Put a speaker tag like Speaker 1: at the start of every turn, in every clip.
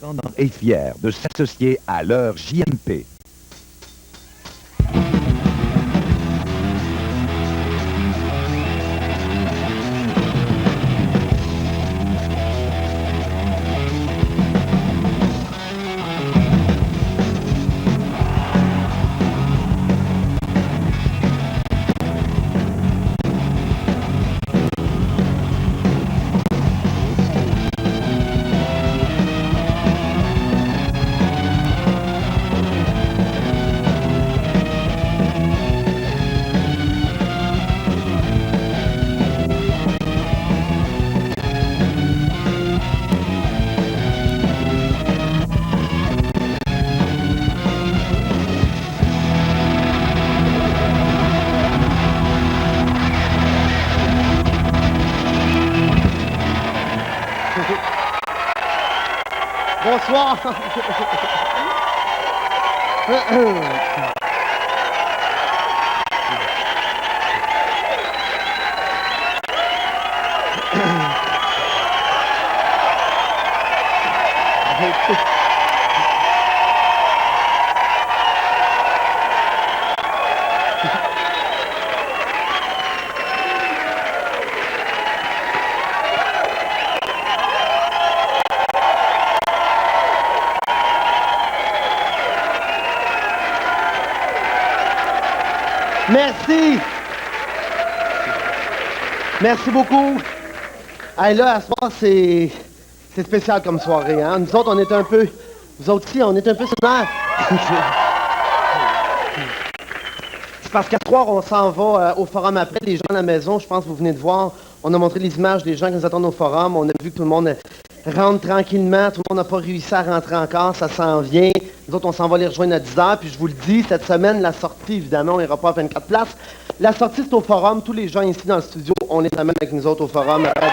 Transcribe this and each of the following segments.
Speaker 1: Indépendant est fier de s'associer à leur JMP.
Speaker 2: Bonsoir. Merci. Merci beaucoup. Hey, là, à ce soir, c'est spécial comme soirée. Hein? Nous autres, on est un peu... Vous autres aussi, on est un peu sonnaires. C'est parce qu'à soir, on s'en va au forum après. Les gens à la maison, je pense que vous venez de voir, on a montré les images des gens qui nous attendent au forum. On a vu que tout le monde rentre tranquillement. Tout le monde n'a pas réussi à rentrer encore. Ça s'en vient. Nous autres, on s'en va les rejoindre à 10 h. Puis je vous le dis, cette semaine, la sortie, évidemment, on n'ira pas à 24 places. La sortie, c'est au forum. Tous les gens ici dans le studio, on les amène avec nous autres au forum à 10 h.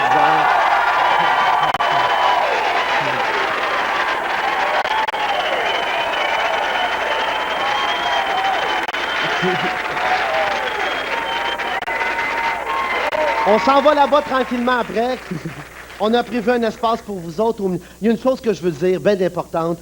Speaker 2: On s'en va là-bas tranquillement après. On a prévu un espace pour vous autres. Il y a une chose que je veux dire, bien importante.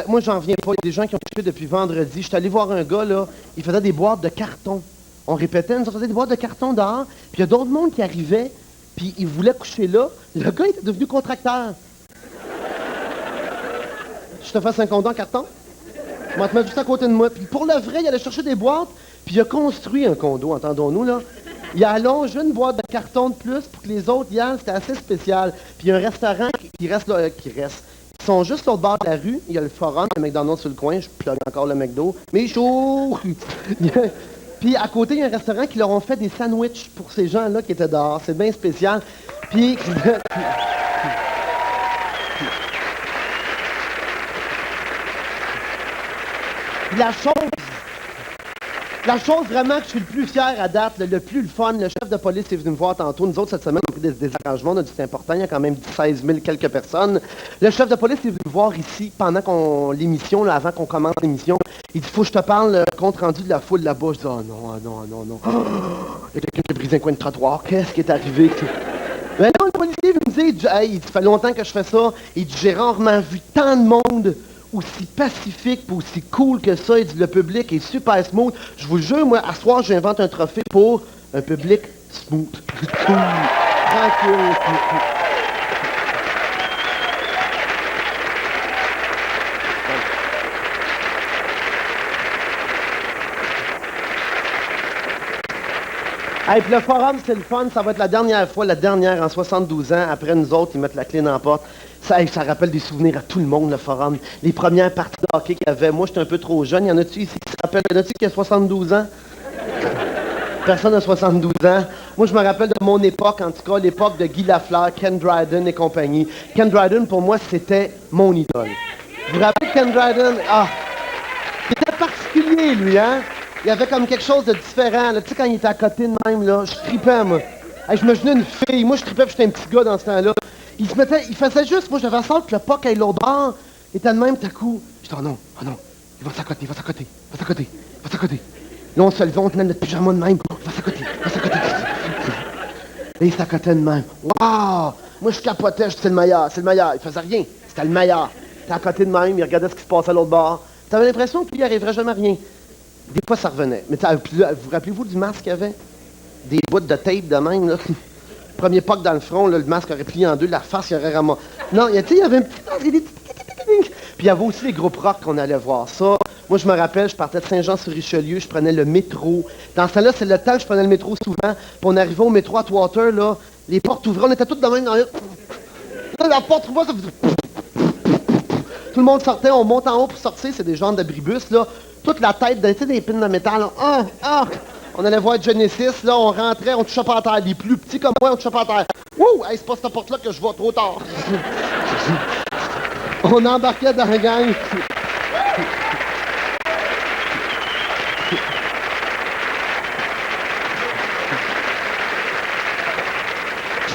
Speaker 2: Moi, j'en viens pas. Il y a des gens qui ont couché depuis vendredi. Je suis allé voir un gars, là, il faisait des boîtes de carton. On répétait, nous faisait des boîtes de carton dehors. Puis il y a d'autres mondes qui arrivaient, puis ils voulaient coucher là. Le gars était devenu contracteur. Je te fasse un condo en carton? Je vais te mettre juste à côté de moi. Puis pour le vrai, il allait chercher des boîtes, puis il a construit un condo, entendons-nous, là. Il a allongé une boîte de carton de plus pour que les autres y aillent. C'était assez spécial. Puis il y a un restaurant qui reste là, Ils sont juste l'autre bord de la rue. Il y a le forum, il y a McDonald's sur le coin. Je plug encore le McDo. Mais chaud! Puis à côté, il y a un restaurant qui leur ont fait des sandwichs pour ces gens-là qui étaient dehors. C'est bien spécial. Puis... La chose vraiment que je suis le plus fier à date, le plus le fun, le chef de police est venu me voir tantôt. Nous autres, cette semaine, on a pris des arrangements, on a dit c'est important, il y a quand même 16 000 quelques personnes. Le chef de police est venu me voir ici pendant l'émission, là, avant qu'on commence l'émission. Il dit, faut que je te parle le compte rendu de la foule là-bas. Je dis, oh non, non. Il y a quelqu'un qui a brisé un coin de trottoir, qu'est-ce qui est arrivé? Ben non, le policier me dit, hey, il fait longtemps que je fais ça. Il dit, j'ai rarement vu tant de monde aussi pacifique et aussi cool que ça. Il dit, le public est super smooth. Je vous jure, moi, à soir, j'invente un trophée pour un public smooth. Tranquille. Hey, puis le forum, c'est le fun. Ça va être la dernière fois, la dernière en 72 ans. Après nous autres, ils mettent la clé dans la porte. Ça rappelle des souvenirs à tout le monde, le forum. Les premières parties de hockey qu'il y avait. Moi, j'étais un peu trop jeune. Y en a-tu ici qui se rappellent? Y en a-tu qui a 72 ans? Personne n'a 72 ans. Moi, je me rappelle de mon époque, en tout cas, l'époque de Guy Lafleur, Ken Dryden et compagnie. Ken Dryden, pour moi, c'était mon idole. Vous vous rappelez de Ken Dryden? Ah! Il était particulier, lui, hein? Il y avait comme quelque chose de différent. Tu sais, quand il était à côté de même, là, je tripais, moi. Hey, je imaginais une fille. Moi, je tripais, puis j'étais un petit gars dans ce temps-là. Il faisait juste, moi, j'avais sorte que le puck aille l'autre bord. Il était de même, tout à coup. Je dis, oh non. Il va s'accoter. Là, on se levait, on tenait notre pyjama de même. Il va s'accoter. Et il s'accotait de même. Waouh! Moi, je capotais, je disais, c'est le meilleur. Il faisait rien. C'était le meilleur. était à côté de même, il regardait ce qui se passait à l'autre bord. Tu avais l'impression qu'il n'y arriverait jamais rien. Des fois, ça revenait. Mais vous rappelez-vous du masque qu'il y avait? Des bouts de tape de même, là. Premier poc dans le front, là, le masque aurait plié en deux, la face, il aurait ramassé. Non, il y avait un petit... Puis il y avait aussi les groupes rock qu'on allait voir. Ça, moi, je me rappelle, je partais de Saint-Jean-sur-Richelieu, je prenais le métro. Dans ce temps-là, c'est le temps que je prenais le métro souvent. Puis on arrivait au métro à Atwater, là, les portes ouvraient, on était tous de même dans là, la porte ouvrait, ça faisait... Tout le monde sortait, on monte en haut pour sortir, c'est des genres d'abribus, là. Toute la tête, tu sais, des pins de métal, là. On allait voir Genesis, là, on rentrait, on touchait pas à terre. Les plus petits comme moi, on touchait pas à terre. Wouh! Hey, c'est pas cette porte-là que je vois trop tard. On embarquait dans la gang.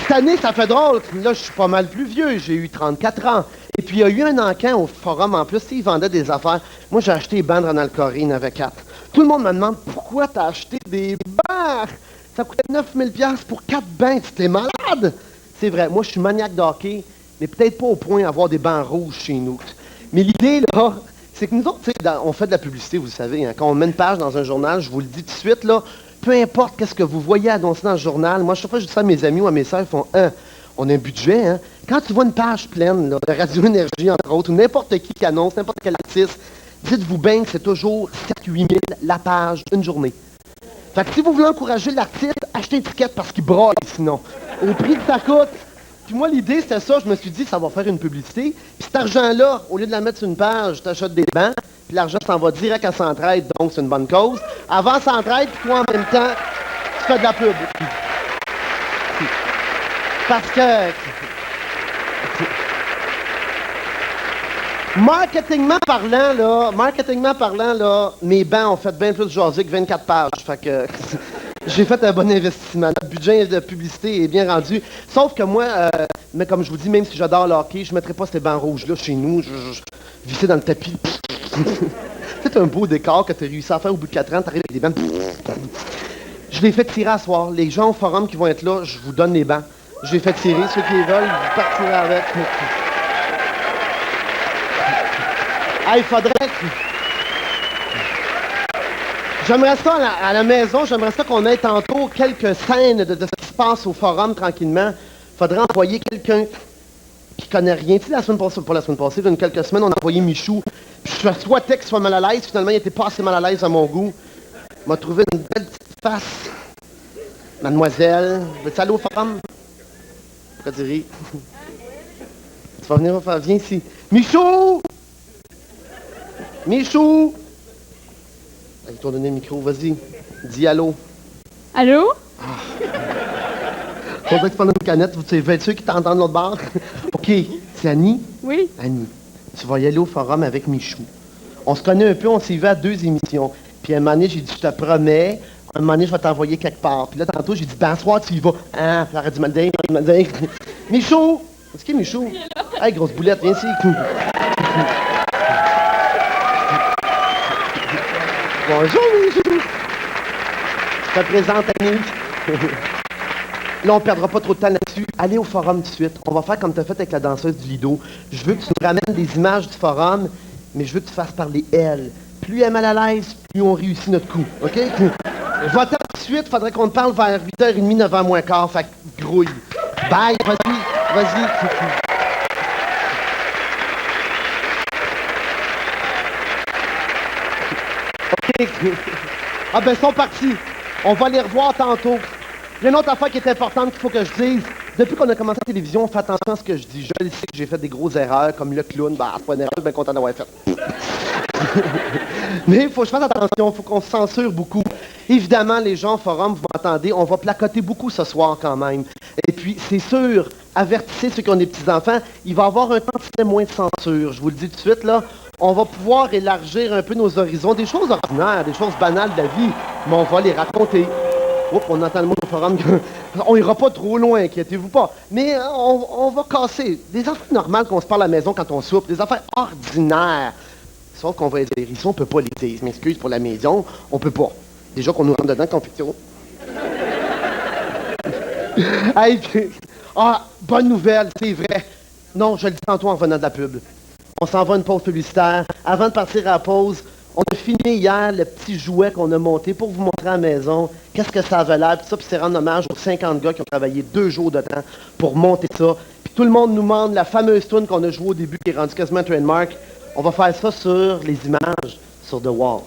Speaker 2: Cette année, ça fait drôle. Là, je suis pas mal plus vieux. J'ai eu 34 ans. Et puis, il y a eu un encan au forum en plus. Ils vendaient des affaires. Moi, j'ai acheté des bancs de Ronald Corey. Il y en avait 4. Tout le monde me demande pourquoi tu as acheté des bancs. Ça coûtait 9000$ pour 4 bancs. T'es malade. C'est vrai. Moi, je suis maniaque de hockey, mais peut-être pas au point d'avoir des bancs rouges chez nous. Mais l'idée, là, c'est que nous autres, on fait de la publicité, vous le savez. Hein, quand on met une page dans un journal, je vous le dis tout de suite, là, peu importe qu'est-ce que vous voyez annoncé dans le journal, moi, chaque fois que je dis ça à mes amis ou à mes sœurs, ils font on a un budget, hein. Quand tu vois une page pleine là, de Radio Énergie, entre autres, ou n'importe qui annonce, n'importe quel artiste, dites-vous bien que c'est toujours 7-8 000 la page, une journée. Fait que si vous voulez encourager l'artiste, achetez une étiquette parce qu'il braille sinon. Au prix que ça coûte. Puis moi, l'idée, c'était ça. Je me suis dit, ça va faire une publicité. Puis cet argent-là, au lieu de la mettre sur une page, tu achètes des bancs. Puis l'argent s'en va direct à Centraide, donc c'est une bonne cause. Avant Centraide, puis toi, en même temps, tu fais de la pub. Parce que... Marketingment parlant, là, mes bancs ont fait bien plus de jaser que 24 pages. Fait que j'ai fait un bon investissement. Le budget de publicité est bien rendu. Sauf que moi, mais comme je vous dis, même si j'adore le hockey, je ne mettrais pas ces bancs rouges-là chez nous. Je vissais dans le tapis. C'est un beau décor que tu as réussi à faire au bout de 4 ans. Tu arrives avec des bancs. Je les fais tirer à soir. Les gens au forum qui vont être là, je vous donne les bancs. Je les fais tirer. Ceux qui les veulent, vous partirez avec. Ah, il faudrait que... J'aimerais ça, à la maison, j'aimerais ça qu'on ait tantôt quelques scènes de ce qui se passe au forum tranquillement. Il faudrait envoyer quelqu'un qui connaît rien. Tu sais, la semaine passée, pas la semaine passée, il y a quelques semaines, on a envoyé Michou. Puis je souhaitais qu'il soit mal à l'aise. Finalement, il était pas assez mal à l'aise à mon goût. Il m'a trouvé une belle petite face. Mademoiselle, veux-tu aller au forum? Pourquoi dire? Tu vas venir, viens ici. Michou! Michou! Ils t'ont donné le micro, vas-y. Dis allô.
Speaker 3: Allô?
Speaker 2: Faut pas que tu prennes une canette, tu es sûr qui t'entendent de l'autre bord? OK, c'est Annie?
Speaker 3: Oui.
Speaker 2: Annie, tu vas y aller au forum avec Michou. On se connaît un peu, on s'y va à 2 émissions. Puis à un moment donné, j'ai dit, je te promets, à un moment donné, je vais t'envoyer quelque part. Puis là, tantôt, j'ai dit, ben, ce soir, tu y vas. Ah, puis arrête du mal dire, Michou! C'est qui, Michou? Hey, grosse boulette, viens ici. Bonjour, Michou! Je te présente, Annie. Là, on ne perdra pas trop de temps là-dessus. Allez au forum tout de suite. On va faire comme tu as fait avec la danseuse du Lido. Je veux que tu nous ramènes des images du forum, mais je veux que tu fasses parler elle. Plus elle est mal à l'aise, plus on réussit notre coup. OK? Va-t'en tout de suite. Faudrait qu'on te parle vers 8h30, 9h moins quart. Fait que grouille. Bye. Vas-y. Vas-y. OK. Ah ben, ils sont partis. On va les revoir tantôt. Il y a une autre affaire qui est importante qu'il faut que je dise. Depuis qu'on a commencé la télévision, on fait attention à ce que je dis. Je sais que j'ai fait des grosses erreurs, comme le clown. Bah, c'est pas une erreur, je suis bien content d'avoir fait. Mais il faut que je fasse attention, il faut qu'on se censure beaucoup. Évidemment, les gens au forum, vous m'entendez, on va placoter beaucoup ce soir quand même. Et puis, c'est sûr, avertissez ceux qui ont des petits-enfants, il va y avoir un tantinet moins de censure. Je vous le dis tout de suite, là. On va pouvoir élargir un peu nos horizons, des choses ordinaires, des choses banales de la vie, mais on va les raconter. Oups, on entend le mot au forum. On ira pas trop loin, inquiétez-vous pas. Mais on va casser. Des affaires normales qu'on se parle à la maison quand on soupe, des affaires ordinaires. Sauf qu'on va dire, ici, on peut pas les dire. Je m'excuse pour la maison, on peut pas. Déjà qu'on nous rentre dedans, qu'on fait ça. Hey, bonne nouvelle, c'est vrai. Non, je le dis tantôt en venant de la pub. On s'en va à une pause publicitaire. Avant de partir à la pause, on a filmé hier le petit jouet qu'on a monté pour vous montrer à la maison qu'est-ce que ça avait l'air. Puis ça, puis c'est rendre hommage aux 50 gars qui ont travaillé 2 jours de temps pour monter ça. Puis tout le monde nous demande la fameuse tune qu'on a jouée au début qui est rendue quasiment trademark. On va faire ça sur les images sur The Wall.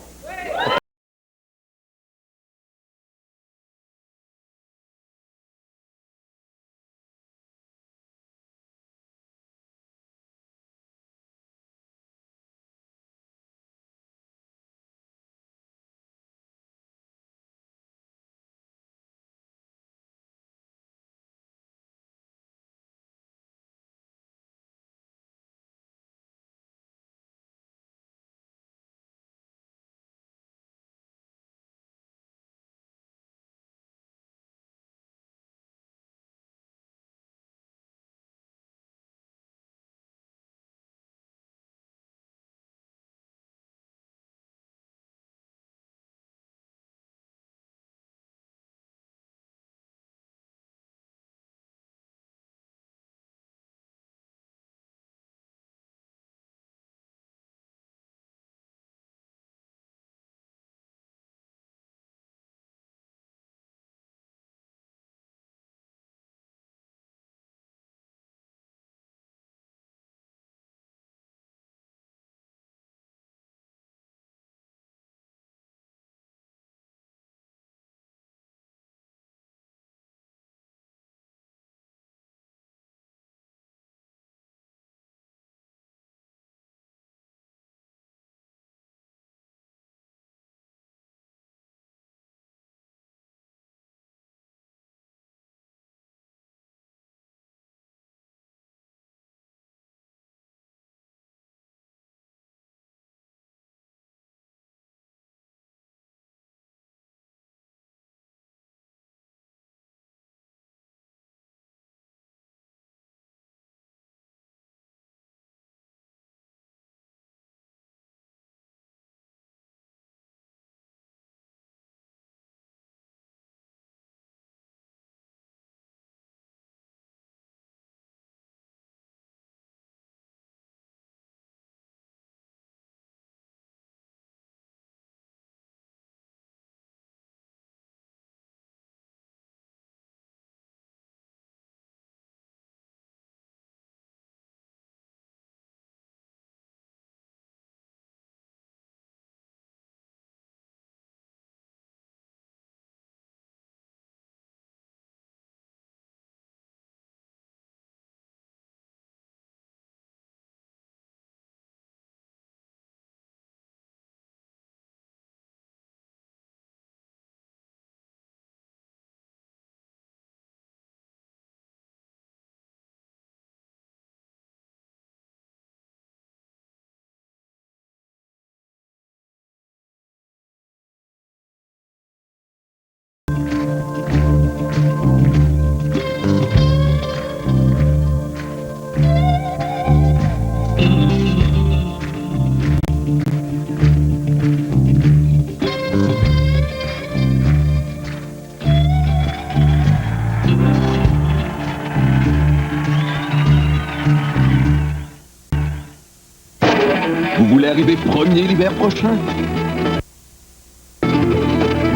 Speaker 3: Vous voulez arriver premier l'hiver prochain?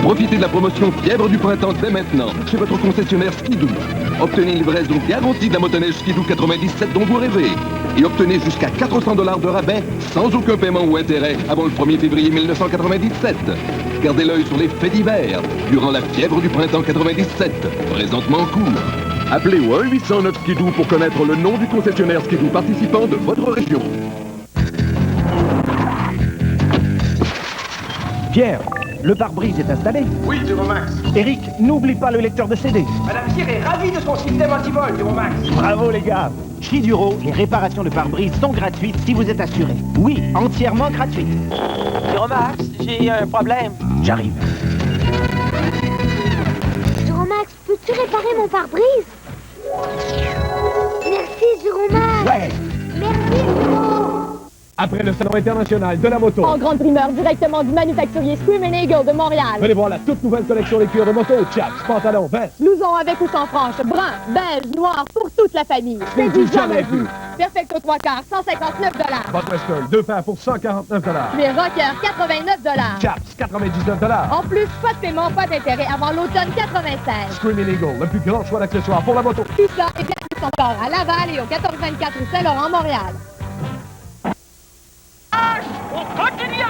Speaker 3: Profitez de la promotion Fièvre du printemps dès maintenant chez votre concessionnaire Skidoo. Obtenez une livraison garantie de la motoneige Skidoo 97 dont vous rêvez. Et obtenez jusqu'à 400 $ de rabais sans aucun paiement ou intérêt avant le 1er février 1997. Gardez l'œil sur les faits divers durant la Fièvre du printemps 97, présentement en cours. Appelez au 1-809 Skidoo pour connaître le nom du concessionnaire Skidoo participant de votre région.
Speaker 4: Pierre, le pare-brise est installé.
Speaker 5: Oui, Duromax.
Speaker 4: Eric, n'oublie pas le lecteur de CD.
Speaker 5: Madame Pierre est ravie de son système anti-vol, Duromax.
Speaker 4: Bravo les gars. Chez Duro, les réparations de pare-brise sont gratuites si vous êtes assuré. Oui, entièrement gratuites.
Speaker 6: Duromax, j'ai un problème.
Speaker 4: J'arrive.
Speaker 7: Duromax, peux-tu réparer mon pare-brise? Merci, Duromax.
Speaker 4: Ouais.
Speaker 7: Merci, Duro.
Speaker 8: après le Salon international de la moto.
Speaker 9: En grande primeur, directement du manufacturier Screaming Eagle de Montréal.
Speaker 8: Venez voir la toute nouvelle collection de cuir de moto, chaps, pantalons, vestes.
Speaker 9: Blouson avec ou sans franges, brun, beige, noir, pour toute la famille.
Speaker 8: C'est du jamais vu.
Speaker 9: Perfecto 3/4, 159 $.
Speaker 8: Bob Western, 2 paires pour 149 $.
Speaker 9: Cuir rocker, 89 $.
Speaker 8: Chaps, 99 $.
Speaker 9: En plus, pas de paiement, pas d'intérêt avant l'automne 96.
Speaker 8: Screaming Eagle, le plus grand choix d'accessoires pour la moto.
Speaker 9: Tout ça et bien plus encore à Laval et au 1424 rue Saint-Laurent, Montréal.
Speaker 10: Au quotidien,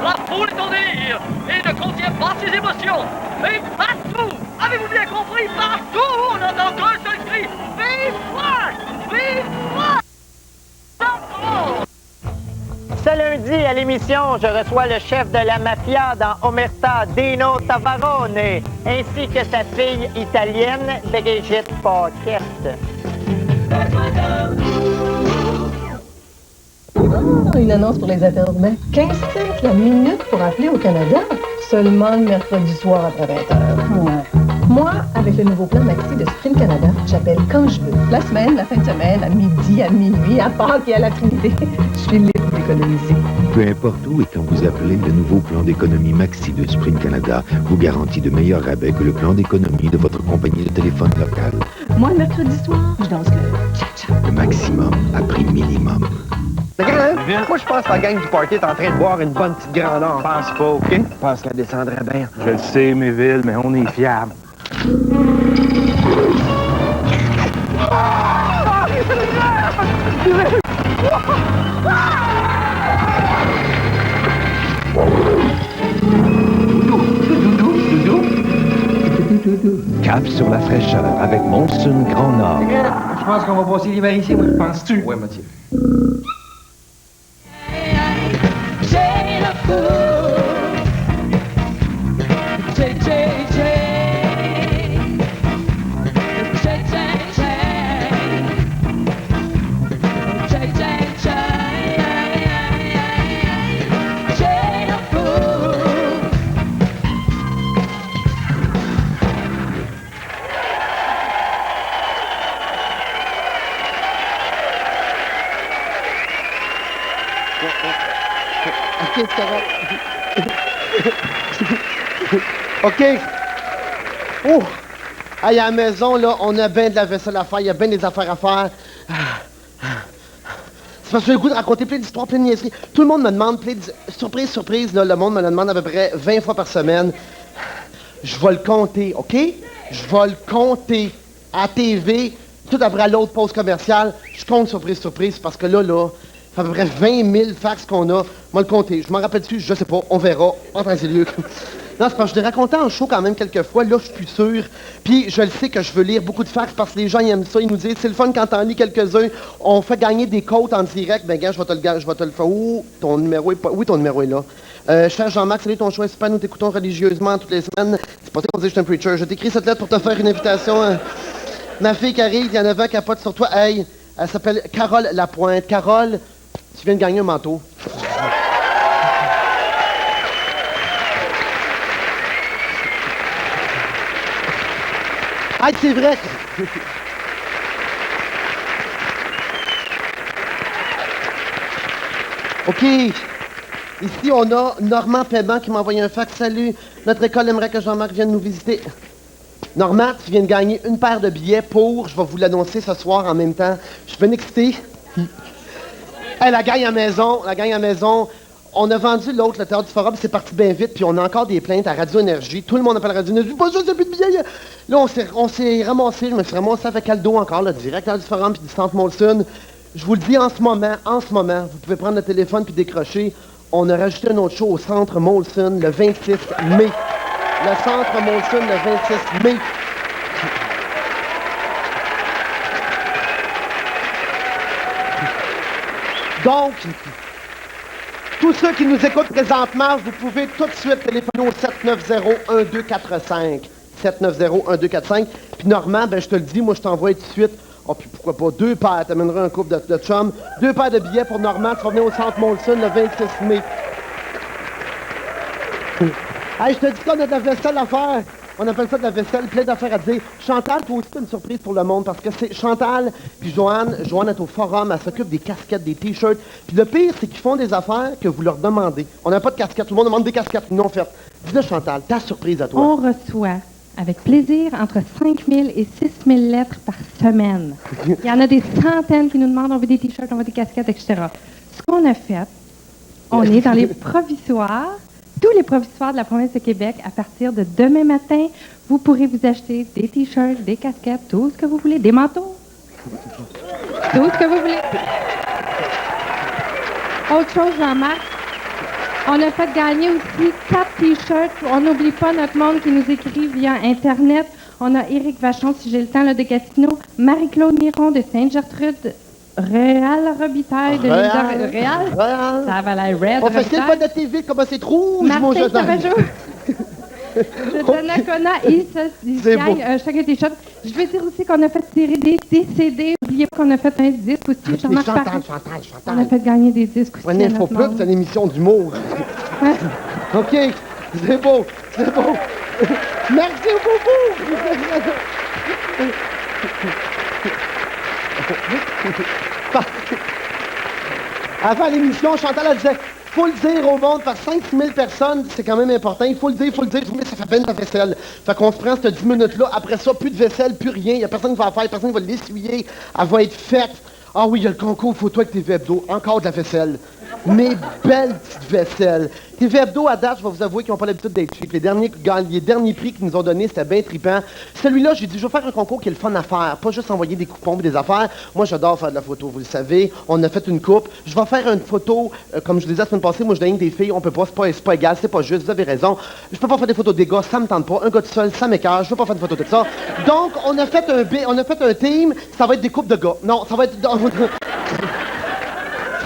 Speaker 10: la foule est en délire et ne contient pas ses émotions. Et partout, avez-vous bien compris, partout, on n'entend qu'un seul cri. Vive Flash! Vive Flash!
Speaker 6: Ce lundi, à l'émission, je reçois le chef de la mafia dans Omerta, Dino Tavarone, ainsi que sa fille italienne, Brigitte Paquette.
Speaker 11: Une annonce pour les affaires urbaines. 15 cents la minute pour appeler au Canada. Seulement le mercredi soir après 20h. Ouais. Moi, avec le nouveau plan Maxi de Sprint Canada, j'appelle quand je veux. La semaine, la fin de semaine, à midi, à minuit, à Pâques et à la Trinité. Je suis libre d'économiser.
Speaker 12: Peu importe où et quand vous appelez, le nouveau plan d'économie Maxi de Sprint Canada vous garantit de meilleurs rabais que le plan d'économie de votre compagnie de téléphone locale.
Speaker 11: Moi, le mercredi soir, je danse le cha-cha.
Speaker 12: Le maximum à prix minimum.
Speaker 5: Moi, je pense que la gang du party est en train de boire une bonne petite grandeur. Je pense pas, OK? Je pense qu'elle descendrait bien.
Speaker 13: Je le sais, Méville, mais on est fiables.
Speaker 1: Cap sur la fraîcheur avec Monsoon Grand Nord.
Speaker 5: Je pense qu'on va passer l'hiver ici, moi. Penses-tu? Ouais, Mathieu.
Speaker 2: OK, c'est correct. OK. Oh! Hey, à la maison, là, on a bien de la vaisselle à faire, il y a bien des affaires à faire. C'est parce que j'ai le goût de raconter plein d'histoires, plein de niaiseries. Tout le monde me demande plein de... Surprise, là, le monde me le demande à peu près 20 fois par semaine. Je vais le compter, OK? Je vais le compter à TV, tout après l'autre pause commerciale. Je compte surprise, parce que là, ça fait à peu près 20 000 fax qu'on a. Moi, le compter. Je m'en rappelle dessus, je sais pas. On verra. En temps et lieu. Non, c'est parce que je l'ai raconté en show quand même quelques fois. Là, je suis plus sûr. Puis, je le sais que je veux lire beaucoup de fax parce que les gens ils aiment ça. Ils nous disent, c'est le fun quand t'en lis quelques-uns. On fait gagner des codes en direct. Ben, gars, je vais te le faire. Ouh, ton numéro est pas... Oui, ton numéro est là. Cher Jean-Marc, salut, ton choix est super. Nous t'écoutons religieusement toutes les semaines. C'est pas ça qu'on dit, je suis un preacher. Je t'écris cette lettre pour te faire une invitation. Ma fille qui arrive, il y en a 20 capote sur toi. Hey, elle s'appelle Carole Lapointe. Carole, tu viens de gagner un manteau. Ah, c'est vrai! OK. Ici, on a Normand Paiement qui m'a envoyé un fax. Salut, notre école aimerait que Jean-Marc vienne nous visiter. Normand, tu viens de gagner une paire de billets pour... Je vais vous l'annoncer ce soir en même temps. Je suis bien excité. Hey, la gang à maison, on a vendu l'autre, le Théâtre du Forum, c'est parti bien vite, puis on a encore des plaintes à Radio Énergie. Tout le monde appelle Radio Énergie. Pas sûr, c'est plus de billets. Là, on s'est ramassé, je me suis ramassé avec Aldo encore, le directeur du Forum, puis du Centre Molson. Je vous le dis en ce moment, vous pouvez prendre le téléphone puis décrocher. On a rajouté un autre show au Centre Molson le 26 mai. Le Centre Molson le 26 mai. Donc, tous ceux qui nous écoutent présentement, vous pouvez tout de suite téléphoner au 790-1245. 790-1245. Puis Normand, ben je te le dis, moi je t'envoie tout de suite. Oh, puis pourquoi pas 2 paires, t'amèneras un couple de chums. 2 paires de billets pour Normand, tu vas venir au Centre Molson le 26 mai. Hey, je te dis qu'on a de la vaisselle à faire. On appelle ça de la vaisselle, plein d'affaires à dire. Chantal, toi aussi, t'as une surprise pour le monde, parce que c'est Chantal puis Joanne est au forum, elle s'occupe des casquettes, des t-shirts. Puis le pire, c'est qu'ils font des affaires que vous leur demandez. On n'a pas de casquettes, tout le monde demande des casquettes, non faites. Dis-le, Chantal, ta surprise à toi.
Speaker 14: On reçoit, avec plaisir, entre 5 000 et 6 000 lettres par semaine. Il y en a des centaines qui nous demandent, on veut des t-shirts, on veut des casquettes, etc. Ce qu'on a fait, on est dans les provisoires, tous les provisoires de la province de Québec. À partir de demain matin, vous pourrez vous acheter des t-shirts, des casquettes, tout ce que vous voulez, des manteaux, tout ce que vous voulez. Autre chose, Jean-Marc, on a fait gagner aussi 4 t-shirts. On n'oublie pas notre monde qui nous écrit via Internet. On a Éric Vachon, si j'ai le temps, là, de Gatineau, Marie-Claude Miron de Sainte-Gertrude, Réal Robitaille de l'île Réal. Ça va la Red.
Speaker 2: On fait quel pas de TV, comment c'est rouge, mon
Speaker 14: Martin Tabajou. De Donnacona, il gagne chacun des shots. Je veux dire aussi qu'on a fait tirer des CD. N'oubliez pas qu'on a fait un disque aussi.
Speaker 2: Chantal.
Speaker 14: On a fait gagner des disques aussi.
Speaker 2: Prenez Info Plus, c'est une émission d'humour. OK, c'est beau. Merci beaucoup. Avant l'émission, Chantal, elle disait, faut le dire au monde, parce que 5 000 personnes, c'est quand même important. Il faut le dire, mais ça fait peine la vaisselle. Fait qu'on se prend cette 10 minutes-là. Après ça, plus de vaisselle, plus rien. Il n'y a personne qui va la faire, personne qui va l'essuyer. Elle va être faite. Ah oui, il y a le concours photo avec TV Hebdo. Encore de la vaisselle. Mes belles petites vaisselles. TV Hebdo, à date, je vais vous avouer qu'ils n'ont pas l'habitude d'être cheap. Les derniers prix qu'ils nous ont donnés, c'était bien trippant. Celui-là, j'ai dit, je vais faire un concours qui est le fun à faire. Pas juste envoyer des coupons et des affaires. Moi, j'adore faire de la photo, vous le savez. On a fait une coupe. Je vais faire une photo, comme je vous disais la semaine passée, moi, je donne des filles. On peut pas, c'est pas égal, c'est pas juste. Vous avez raison. Je peux pas faire des photos des gars, ça me tente pas. Un gars tout seul, ça m'écarte. Je veux pas faire de photos de ça. Donc, on a fait un team. Ça va être des couples de gars. Non, ça va être...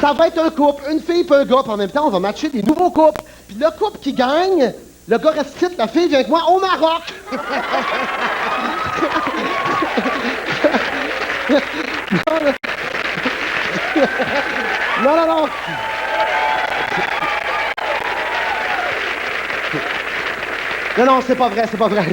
Speaker 2: Ça va être un couple, une fille et un gars, puis en même temps, on va matcher des nouveaux couples. Puis le couple qui gagne, le gars reste ici, la fille vient avec moi au Maroc. Non. Non, c'est pas vrai.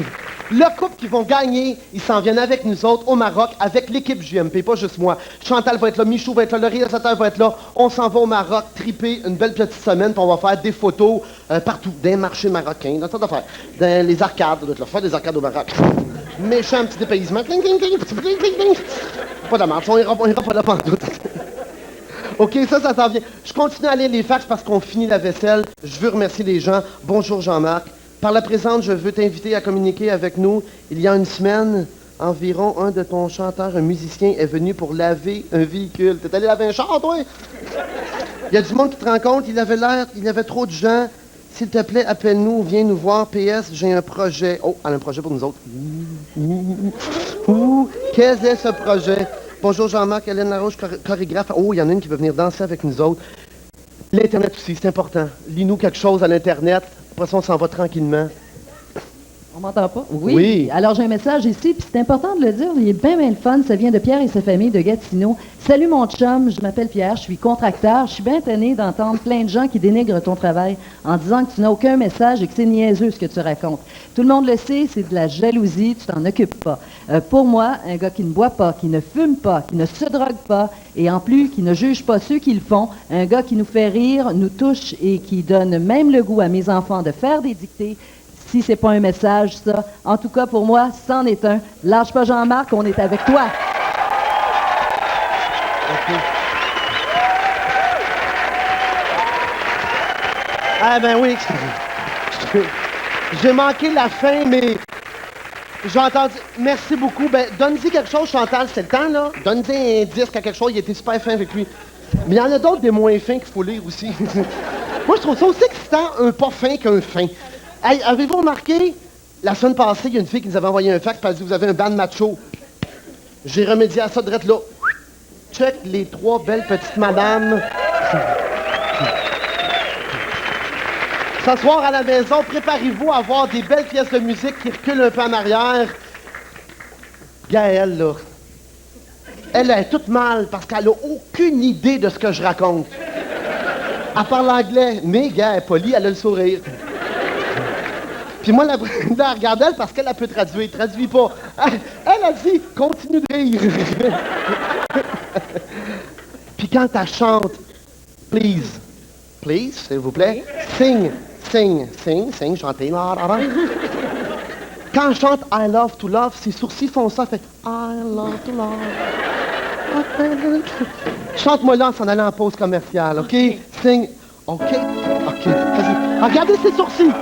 Speaker 2: Le couple qui vont gagner, ils s'en viennent avec nous autres au Maroc, avec l'équipe JMP, pas juste moi. Chantal va être là, Michou va être là, le réalisateur va être là. On s'en va au Maroc, triper une belle petite semaine, puis on va faire des photos partout, dans les marchés marocains, dans toutes affaires. Dans les arcades, on doit faire des arcades au Maroc. Méchant petit dépaysement. Pas de marche, on ira pas là pantoute. OK, ça s'en vient. Je continue à lire les fax parce qu'on finit la vaisselle. Je veux remercier les gens. Bonjour Jean-Marc. Par la présente, je veux t'inviter à communiquer avec nous. Il y a une semaine, environ, un de ton chanteur, un musicien, est venu pour laver un véhicule. T'es allé laver un char, toi? Il y a du monde qui te rencontre, il y avait trop de gens. S'il te plaît, appelle-nous, viens nous voir. PS, j'ai un projet. Oh, elle a un projet pour nous autres. Qu'est-ce que ce projet? Bonjour Jean-Marc, Hélène Larouche, chorégraphe. Oh, il y en a une qui veut venir danser avec nous autres. L'Internet aussi, c'est important. Lis-nous quelque chose à l'Internet. Après ça, on s'en va tranquillement.
Speaker 15: On m'entend pas? Oui. Alors, j'ai un message ici, puis c'est important de le dire. Il est bien le fun. Ça vient de Pierre et sa famille de Gatineau. Salut, mon chum. Je m'appelle Pierre. Je suis contracteur. Je suis bien tannée d'entendre plein de gens qui dénigrent ton travail en disant que tu n'as aucun message et que c'est niaiseux ce que tu racontes. Tout le monde le sait, c'est de la jalousie. Tu t'en occupes pas. Pour moi, un gars qui ne boit pas, qui ne fume pas, qui ne se drogue pas et en plus qui ne juge pas ceux qui le font, un gars qui nous fait rire, nous touche et qui donne même le goût à mes enfants de faire des dictées, si c'est pas un message, ça. En tout cas, pour moi, c'en est un. Lâche pas Jean-Marc, on est avec toi.
Speaker 2: OK. Ah ben oui. J'ai manqué la fin, mais j'ai entendu. Merci beaucoup. Ben, donne-y quelque chose, Chantal, c'est le temps, là. Donne-y un disque à quelque chose, il était super fin avec lui. Mais il y en a d'autres des moins fins qu'il faut lire aussi. Moi, je trouve ça aussi excitant, un pas fin qu'un fin. Hey, avez-vous remarqué, la semaine passée, il y a une fille qui nous avait envoyé un fax, puis elle dit, vous avez un band macho. J'ai remédié à ça de là. Check les 3 belles petites madames. Ce soir à la maison, préparez-vous à voir des belles pièces de musique qui reculent un peu en arrière. Gaëlle, là, elle est toute mal parce qu'elle n'a aucune idée de ce que je raconte. Elle parle anglais, mais Gaëlle est polie, elle a le sourire. Puis moi, la Brenda, regarde elle parce qu'elle peut traduire. Traduis pas. Elle a dit, continue de rire. Puis quand elle chante, please, s'il vous plaît, sing, chantez. Quand elle chante I love to love, ses sourcils font ça, fait I love to love. Chante-moi là en s'en allant en pause commerciale, OK? Sing. OK, vas-y. Regardez ses sourcils.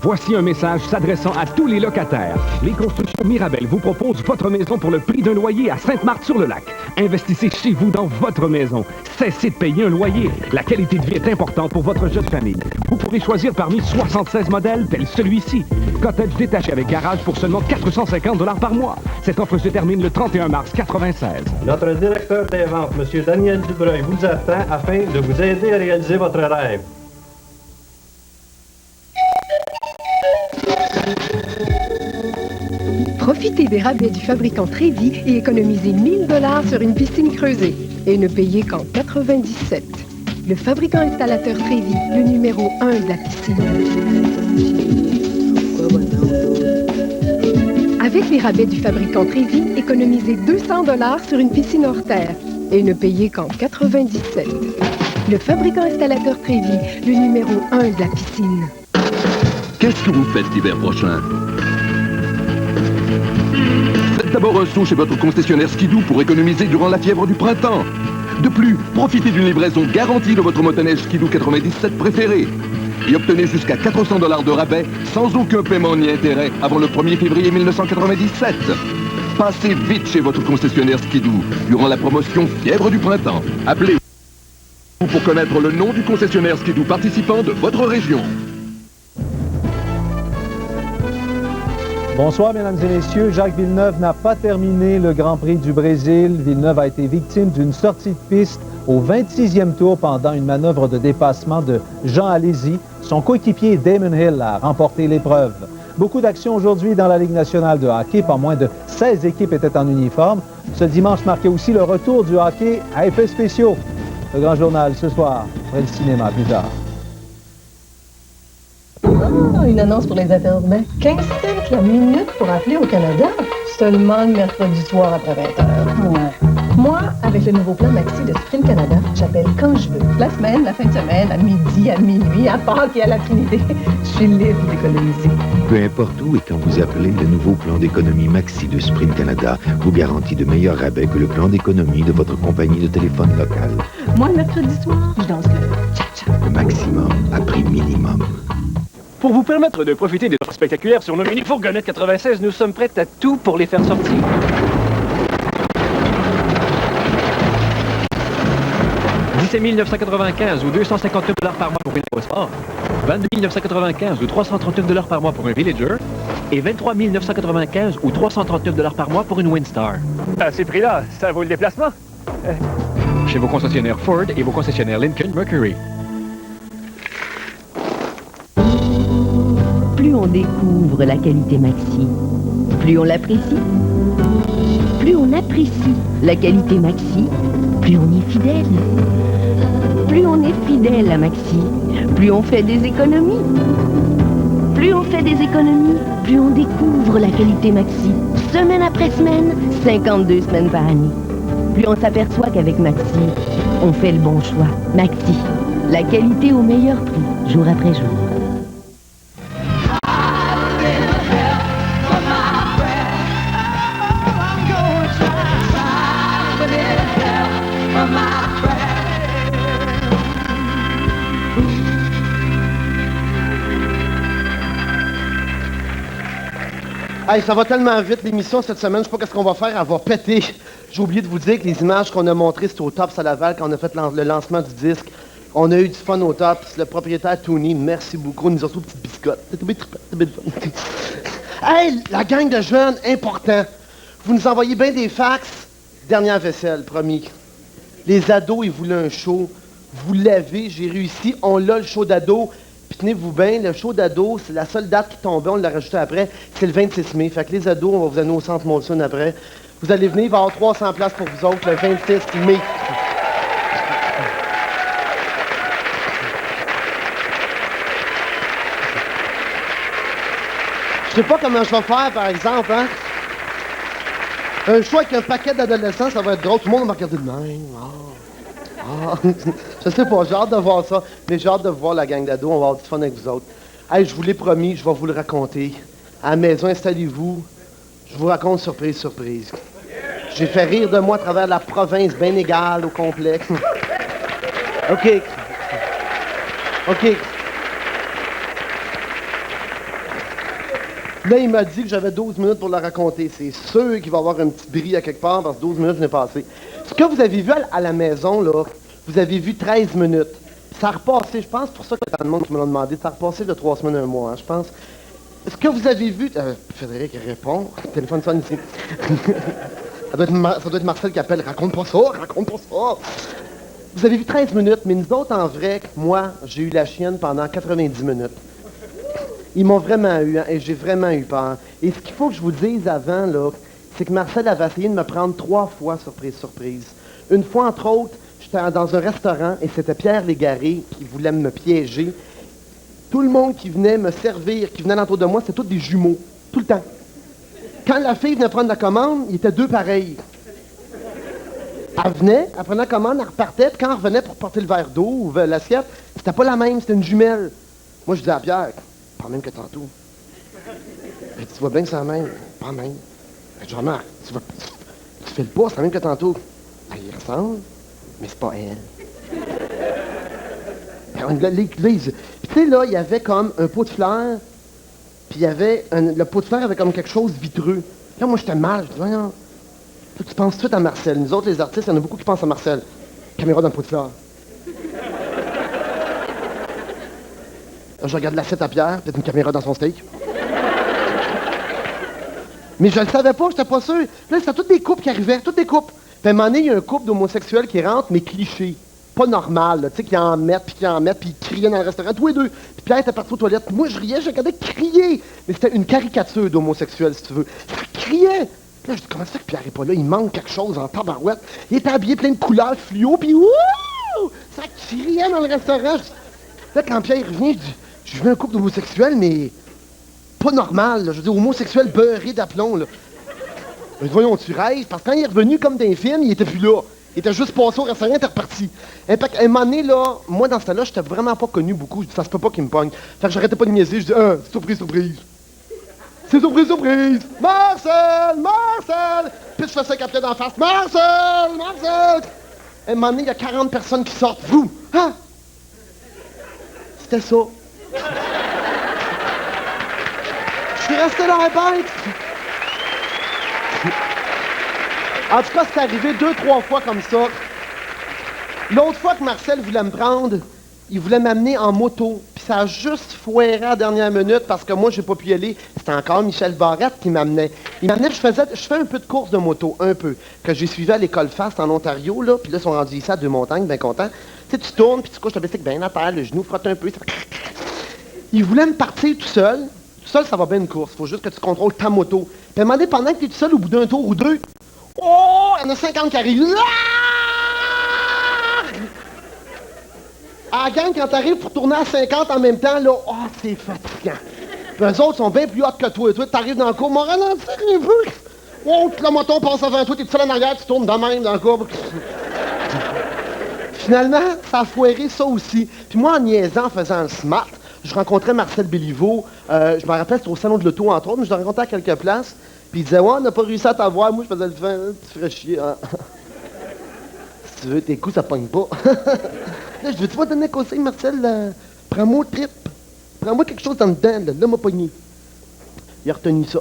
Speaker 8: Voici un message s'adressant à tous les locataires. Les Constructions Mirabel vous proposent votre maison pour le prix d'un loyer à Sainte-Marthe-sur-le-Lac. Investissez chez vous dans votre maison. Cessez de payer un loyer. La qualité de vie est importante pour votre jeune famille. Vous pourrez choisir parmi 76 modèles tels celui-ci. Cottage détaché avec garage pour seulement 450 $ par mois. Cette offre se termine le 31 mars 96.
Speaker 16: Notre directeur des ventes, M. Daniel Dubreuil, vous attend afin de vous aider à réaliser votre rêve.
Speaker 11: Profitez des rabais du fabricant Trévi et économisez 1000 $ sur une piscine creusée. Et ne payez qu'en 97. Le fabricant installateur Trévi, le numéro 1 de la piscine. Avec les rabais du fabricant Trévi, économisez 200 $ sur une piscine hors terre. Et ne payez qu'en 97. Le fabricant installateur Trévi, le numéro 1 de la piscine.
Speaker 3: Qu'est-ce que vous faites l'hiver prochain? Faites d'abord un saut chez votre concessionnaire Skidoo pour économiser durant la fièvre du printemps. De plus, profitez d'une livraison garantie de votre motoneige Skidoo 97 préférée. Et obtenez jusqu'à 400 $ de rabais sans aucun paiement ni intérêt avant le 1er février 1997. Passez vite chez votre concessionnaire Skidoo durant la promotion Fièvre du printemps. Appelez-vous pour connaître le nom du concessionnaire Skidoo participant de votre région.
Speaker 17: Bonsoir, mesdames et messieurs. Jacques Villeneuve n'a pas terminé le Grand Prix du Brésil. Villeneuve a été victime d'une sortie de piste au 26e tour pendant une manœuvre de dépassement de Jean Alesi. Son coéquipier Damon Hill a remporté l'épreuve. Beaucoup d'actions aujourd'hui dans la Ligue nationale de hockey. Pas moins de 16 équipes étaient en uniforme. Ce dimanche marquait aussi le retour du hockey à effets spéciaux. Le Grand Journal ce soir, après le cinéma, plus tard.
Speaker 11: Ah, une annonce pour les affaires urbaines. 15 cents la minute pour appeler au Canada. Seulement le mercredi soir après 20h. Ouais. Moi, avec le nouveau plan Maxi de Sprint Canada, j'appelle quand je veux. La semaine, la fin de semaine, à midi, à minuit, à Pâques et à la Trinité. Je suis libre d'économiser.
Speaker 12: Peu importe où et quand vous appelez, le nouveau plan d'économie Maxi de Sprint Canada vous garantit de meilleurs rabais que le plan d'économie de votre compagnie de téléphone locale.
Speaker 11: Moi, le mercredi soir, je danse le cha-cha.
Speaker 12: Le maximum à prix minimum.
Speaker 18: Pour vous permettre de profiter des offres spectaculaires sur nos mini-fourgonnettes 96, nous sommes prêts à tout pour les faire sortir. 17 995 ou 259 $ par mois pour une EcoSport, 22 995 ou 339 $ par mois pour un Villager, et 23 995 ou 339 $ par mois pour une Windstar.
Speaker 13: À ces prix-là, ça vaut le déplacement?
Speaker 18: Chez vos concessionnaires Ford et vos concessionnaires Lincoln Mercury.
Speaker 19: Plus on découvre la qualité Maxi, plus on l'apprécie. Plus on apprécie la qualité Maxi, plus on est fidèle. Plus on est fidèle à Maxi, plus on fait des économies. Plus on fait des économies, plus on découvre la qualité Maxi. Semaine après semaine, 52 semaines par année. Plus on s'aperçoit qu'avec Maxi, on fait le bon choix. Maxi, la qualité au meilleur prix, jour après jour.
Speaker 2: Hey, ça va tellement vite l'émission cette semaine, je sais pas qu'est-ce qu'on va faire, elle va péter. J'ai oublié de vous dire que les images qu'on a montrées, c'était au Tops à Laval quand on a fait le lancement du disque. On a eu du fun au Tops. Le propriétaire Tony, merci beaucoup, nous a reçu une petite biscotte. C'était bien fun. Hey, la gang de jeunes, important. Vous nous envoyez bien des fax. Dernière vaisselle, promis. Les ados, ils voulaient un show. Vous l'avez, j'ai réussi. On l'a, le show d'ado. Puis tenez-vous bien, le show d'ado, c'est la seule date qui tombait, on l'a rajouté après, c'est le 26 mai. Fait que les ados, on va vous amener au Centre Molson après. Vous allez venir, il va y avoir 300 places pour vous autres le 26 mai. Je sais pas comment je vais faire, par exemple, hein? Un show avec un paquet d'adolescents, ça va être drôle. Tout le monde va me regarder de même. Je sais pas, j'ai hâte de voir ça, mais j'ai hâte de voir la gang d'ados, on va avoir du fun avec vous autres. Hey, je vous l'ai promis, je vais vous le raconter. À la maison, installez-vous, je vous raconte surprise, surprise. J'ai fait rire de moi à travers la province bien égale au complet. OK. Là, il m'a dit que j'avais 12 minutes pour la raconter. C'est sûr qu'il va y avoir un petit bris à quelque part parce que 12 minutes, je n'ai passé. Ce que vous avez vu à la maison, là, vous avez vu 13 minutes. Ça a repassé, je pense, pour ça que tant de monde qui me l'a demandé, ça a repassé de 3 semaines à un mois, hein, je pense. Ce que vous avez vu... Frédéric répond. Le téléphone sonne ici. ça doit être Marcel qui appelle. Raconte pas ça. Vous avez vu 13 minutes, mais nous autres, en vrai, moi, j'ai eu la chienne pendant 90 minutes. Ils m'ont vraiment eu, hein, et j'ai vraiment eu peur. Et ce qu'il faut que je vous dise avant, là, c'est que Marcel avait essayé de me prendre 3 fois surprise. Une fois, entre autres, j'étais dans un restaurant et c'était Pierre Légaré qui voulait me piéger. Tout le monde qui venait me servir, qui venait autour de moi, c'était tous des jumeaux. Tout le temps. Quand la fille venait prendre la commande, il était 2 pareils. Elle venait, elle prenait la commande, elle repartait, puis quand elle revenait pour porter le verre d'eau ou l'assiette, c'était pas la même, c'était une jumelle. Moi, je disais à Pierre, pas même que tantôt. Elle dit, tu vois bien que c'est la même. Pas même. Elle dit, remarque, tu fais le pas, c'est la même que tantôt. Elle y ressemble, mais c'est pas elle. Puis tu sais, là, il y avait comme un pot de fleurs, puis il y avait, le pot de fleurs avait comme quelque chose vitreux. Là, moi, j'étais mal, je dis, voyons. Là, tu penses tout de suite à Marcel. Nous autres, les artistes, il y en a beaucoup qui pensent à Marcel. Caméra dans le pot de fleurs. Là, je regarde l'assiette à Pierre, peut-être une caméra dans son steak. Mais je le savais pas, j'étais pas sûr. Là, c'était toutes des couples qui arrivaient, toutes des couples. Puis à un moment donné, il y a un couple d'homosexuels qui rentre, mais cliché. Pas normal, tu sais, qui en mettent, puis ils criaient dans le restaurant, tous les deux. Puis Pierre était parti aux toilettes. Moi, je riais, je regardais crier. Mais c'était une caricature d'homosexuel, si tu veux. Ça criait. Puis là, je dis, comment ça que Pierre est pas là? Il manque quelque chose en tabarouette. Il était habillé plein de couleurs fluo, puis wouh! Ça criait dans le restaurant. Là, quand Pierre revient, je dis, je veux un couple d'homosexuels, mais pas normal, là. Je veux dire, homosexuel beurré d'aplomb, là. Ben, voyons, tu rêves, parce que quand il est revenu comme d'un film, il était plus là. Il était juste passé au restaurant, il était reparti. Et puis, à un moment donné, là, moi, dans ce temps-là, j'étais vraiment pas connu beaucoup. Je dis, ça se peut pas qu'il me pogne. Fait que j'arrêtais pas de niaiser. Je dis, surprise, surprise. C'est surprise, surprise. Marcel, Marcel. Puis je fais 5 pieds d'en face. Marcel, Marcel. À un moment donné, il y a 40 personnes qui sortent. Vous, hein? C'était ça. Je suis resté dans la bête. En tout cas, c'est arrivé 2-3 fois comme ça. L'autre fois que Marcel voulait me prendre, il voulait m'amener en moto. Puis ça a juste foiré à la dernière minute parce que moi, j'ai pas pu y aller. C'était encore Michel Barrette qui m'amenait. Il m'amenait, je fais un peu de course de moto, un peu, que j'ai suivi à l'école Fast en Ontario, là. Puis là, ils sont rendus ici à Deux-Montagnes, bien contents. Tu sais, tu tournes, puis tu couches le bicycle bien à terre, le genou frotte un peu. Il voulait me partir tout seul. Tout seul, ça va bien une course. Faut juste que tu contrôles ta moto. Puis à un moment donné, pendant que tu es tout seul, au bout d'un tour ou deux, oh, il y en a 50 qui arrivent. À la gang, quand t'arrives pour tourner à 50 en même temps, là, oh, c'est fatigant. Puis eux autres sont bien plus hauts que toi. Toi, t'arrives dans le cours, m'en ralentir un peu. Oh, puis la moto passe avant toi, t'es tout seul en arrière, tu tournes de même dans le cours. Finalement, ça a foiré ça aussi. Puis moi, en niaisant, en faisant le smart, je rencontrais Marcel Béliveau. Je me rappelle, c'était au Salon de l'Auto, entre autres, mais je l'ai rencontré à quelques places. Puis il disait, ouais, on n'a pas réussi à t'avoir. Moi, je faisais le fin, tu ferais chier. Hein? Si tu veux, tes coups, ça pogne pas. Là, je veux-tu pas donner un conseil, Marcel? Prends-moi le trip. Prends-moi quelque chose dans le dent, là m'a pogné. Il a retenu ça.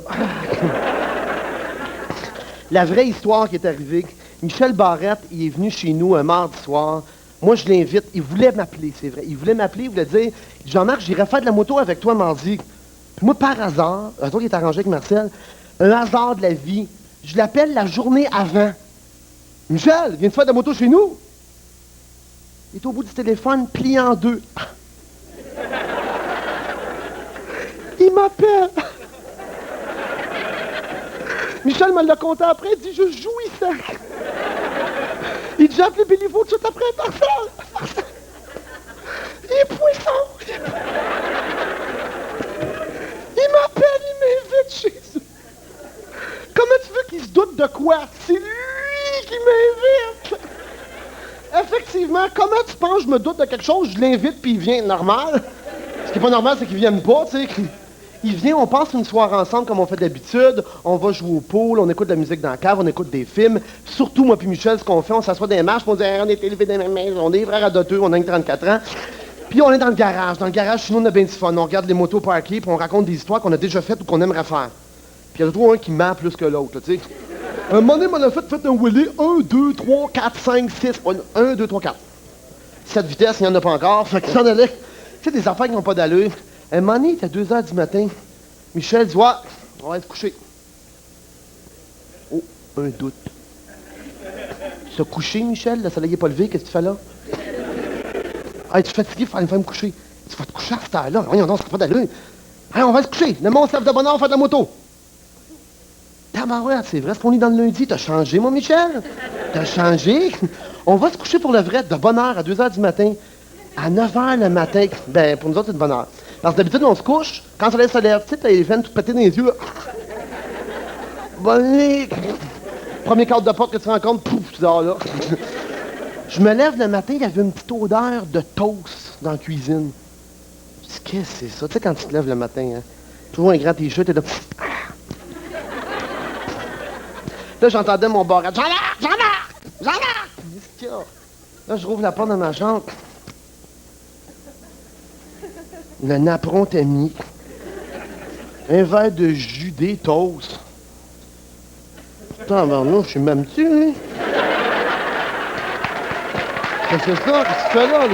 Speaker 2: La vraie histoire qui est arrivée, Michel Barrette, il est venu chez nous un mardi soir. Moi, je l'invite. Il voulait m'appeler, c'est vrai. Il voulait m'appeler, il voulait dire, Jean-Marc, j'irai faire de la moto avec toi mardi. Puis moi, par hasard, un truc qui est arrangé avec Marcel, un hasard de la vie, je l'appelle la journée avant. Michel, viens-tu faire de la moto chez nous? Il est au bout du téléphone, plié en deux. Il m'appelle. Michel me l'a compté après, il dit, je jouissais. Il dit, j'ai appelé Béliveau tout de suite après, Marcel. Il est poisson. Il m'appelle, il m'invite chez eux. Comment tu veux qu'il se doute de quoi? C'est lui qui m'invite. Effectivement, comment tu penses que je me doute de quelque chose, je l'invite puis il vient normal? Ce qui n'est pas normal, c'est qu'il ne vienne pas, tu sais. Il vient, on passe une soirée ensemble comme on fait d'habitude, on va jouer au pool, on écoute de la musique dans la cave, on écoute des films. Surtout, moi puis Michel, ce qu'on fait, on s'assoit dans les marches, on dit on est élevés dans la même maison, on est frères adoteux, on a 34 ans. Puis on est dans le garage. Dans le garage, chez nous, on a bien du fun. On regarde les motos parkées, puis on raconte des histoires qu'on a déjà faites ou qu'on aimerait faire. Puis il y en a toujours un qui ment plus que l'autre, tu sais. Un moment donné, on a fait un wheelie, 1, 2, 3, 4, 5, 6, 1, 2, 3, 4. 7 vitesses, il n'y en a pas encore. Fait qu'il s'en allait. Tu sais, des affaires qui n'ont pas d'allure. Un moment donné, il était 2 h du matin. Michel dit, ouais, on va être couché. Oh, un doute. Tu t'es couché, Michel? Le soleil n'est pas levé, qu'est-ce que tu fais là? Ah, tu es fatigué, il faut aller me faire me coucher. Tu vas te coucher à cette heure-là. Voyons donc, ça n'a pas d'allure. Allez, on va se coucher. Le monde se lève de bonne heure, on fait de la moto. Tabarouette, c'est vrai, c'est qu'on est dans le lundi. T'as changé, mon Michel? T'as changé? On va se coucher pour le vrai, de bonne heure, à 2 h du matin. À 9 h le matin. Ben, pour nous autres, c'est de bonne heure. Parce que d'habitude, on se couche, quand le soleil se lève, tu sais, t'as les veines tout pétées dans les yeux, là. Bonne premier cadre de porte que tu rencontres, pouf, tu dors là. Je me lève le matin, il y avait une petite odeur de toast dans la cuisine. Je dis, qu'est-ce que c'est ça? Tu sais, quand tu te lèves le matin, hein? Toujours un grand t-shirt, t'es là. Là, j'entendais mon barrette. Jean-Marc! Jean-Marc! Jean-Marc! Qu'est-ce qu'il y a? Là, je rouvre la porte de ma chambre. Le napperon était mis. Un verre de jus, des toasts. Putain, non, je suis même dessus, hein? Qu'est-ce que c'est ça? Qu'est-ce que tu fais là?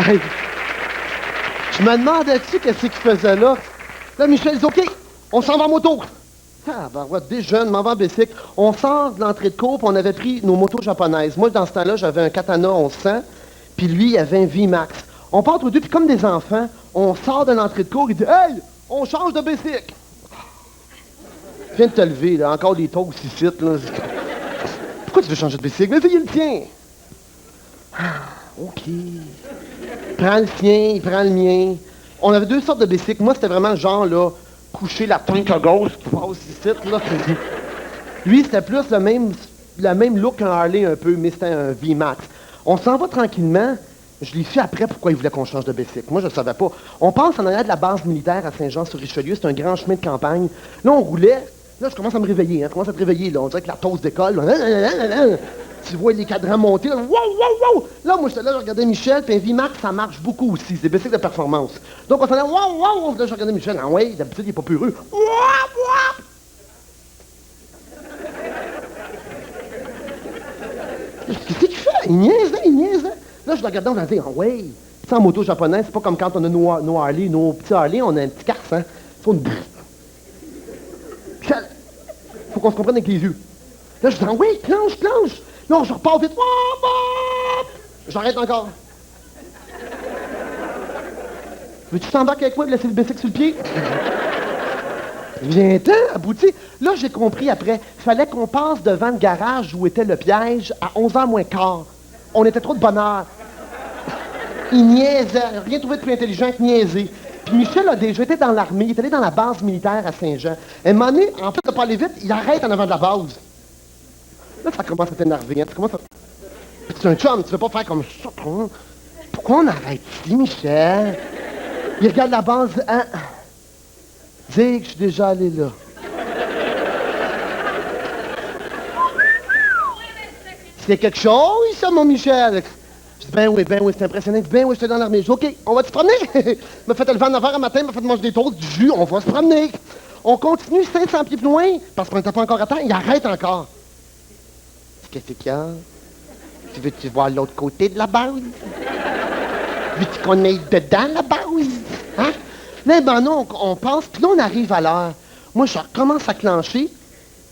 Speaker 2: Hey. Je me demandais-tu qu'est-ce qu'il faisait là? Là, Michel dit, OK, on s'en va en moto. Ah, ben ouais, des jeunes, m'en va en bicycle. On sort de l'entrée de cour, puis on avait pris nos motos japonaises. Moi, dans ce temps-là, j'avais un Katana 1100, puis lui, il avait un VMAX. On part tous deux, puis comme des enfants, on sort de l'entrée de cour, il dit, hey, on change de bicycle. Viens de te lever, là, encore des toasts ici, là. Pourquoi tu veux changer de bicycle? Mais c'est le tien. Ah, OK. Prends le sien, il prend le mien. On avait 2 sortes de bicycles. Moi, c'était vraiment le genre, là, coucher la tank à gauche qui passe ici, là. Lui, c'était plus le même look qu'un Harley un peu, mais c'était un V-Max. On s'en va tranquillement. Je l'ai su après pourquoi il voulait qu'on change de bicycle. Moi, je ne savais pas. On passe en arrière de la base militaire à Saint-Jean-sur-Richelieu. C'est un grand chemin de campagne. Là, on roulait. Là, je commence à me réveiller. Je commence à te réveiller. Là. On dirait que la toast décolle. Là. Tu vois les cadrans monter. Là, wow, wow, wow. Là, moi, j'étais là, je regardais Michel. Puis un V-Max, ça marche beaucoup aussi. C'est des bicycles de performance. Donc, on s'en allait, wow, wow, wow. Là, je regardais Michel. Ah ouais, d'habitude, il n'est pas peureux. Wow, wow. Qu'est-ce qu'il fait? Il niaisait. Là, je le regardais, on me disait, ah ouais. Tu sais, en moto japonaise, c'est pas comme quand on a nos Harley, nos petits Harley, on a un petit garce, hein. Faut une... Faut qu'on se comprenne avec les yeux. Là, je dis, ah oui, clenche. Là, je repars vite. J'arrête encore. Veux-tu t'embarquer avec moi et laisser le bicycle sur le pied? Viens-t'en, abouti. Là, j'ai compris après. Fallait qu'on passe devant le garage où était le piège à 11h moins quart. On était trop de bonne heure. Il niaisait. Rien trouvé de plus intelligent que niaiser. Puis Michel a déjà été dans l'armée. Il est allé dans la base militaire à Saint-Jean. À un moment donné, en fait de pas aller vite, il arrête en avant de la base. Là, ça commence à t'énerver. Hein. Tu commences à... C'est un chum, tu veux pas faire comme ça. Pourquoi on arrête ici, Michel? Il regarde la base, hein? Dis que je suis déjà allé là. C'est quelque chose, ça, mon Michel? Je dis, ben oui, c'est impressionnant. Ben oui, j'étais dans l'armée. Je dis, OK, on va se promener. Me fait lever en 9h à matin, me fait manger des toasts, du jus, on va se promener. On continue 500 pieds plus loin, parce qu'on n'était pas encore à temps, il arrête encore. Qu'est-ce qu'il y a? Tu veux-tu voir l'autre côté de la base? Veux-tu qu'on aille dedans, la base? Hein? Là, ben non, on passe, puis là, on arrive à l'heure. Moi, je recommence à clencher,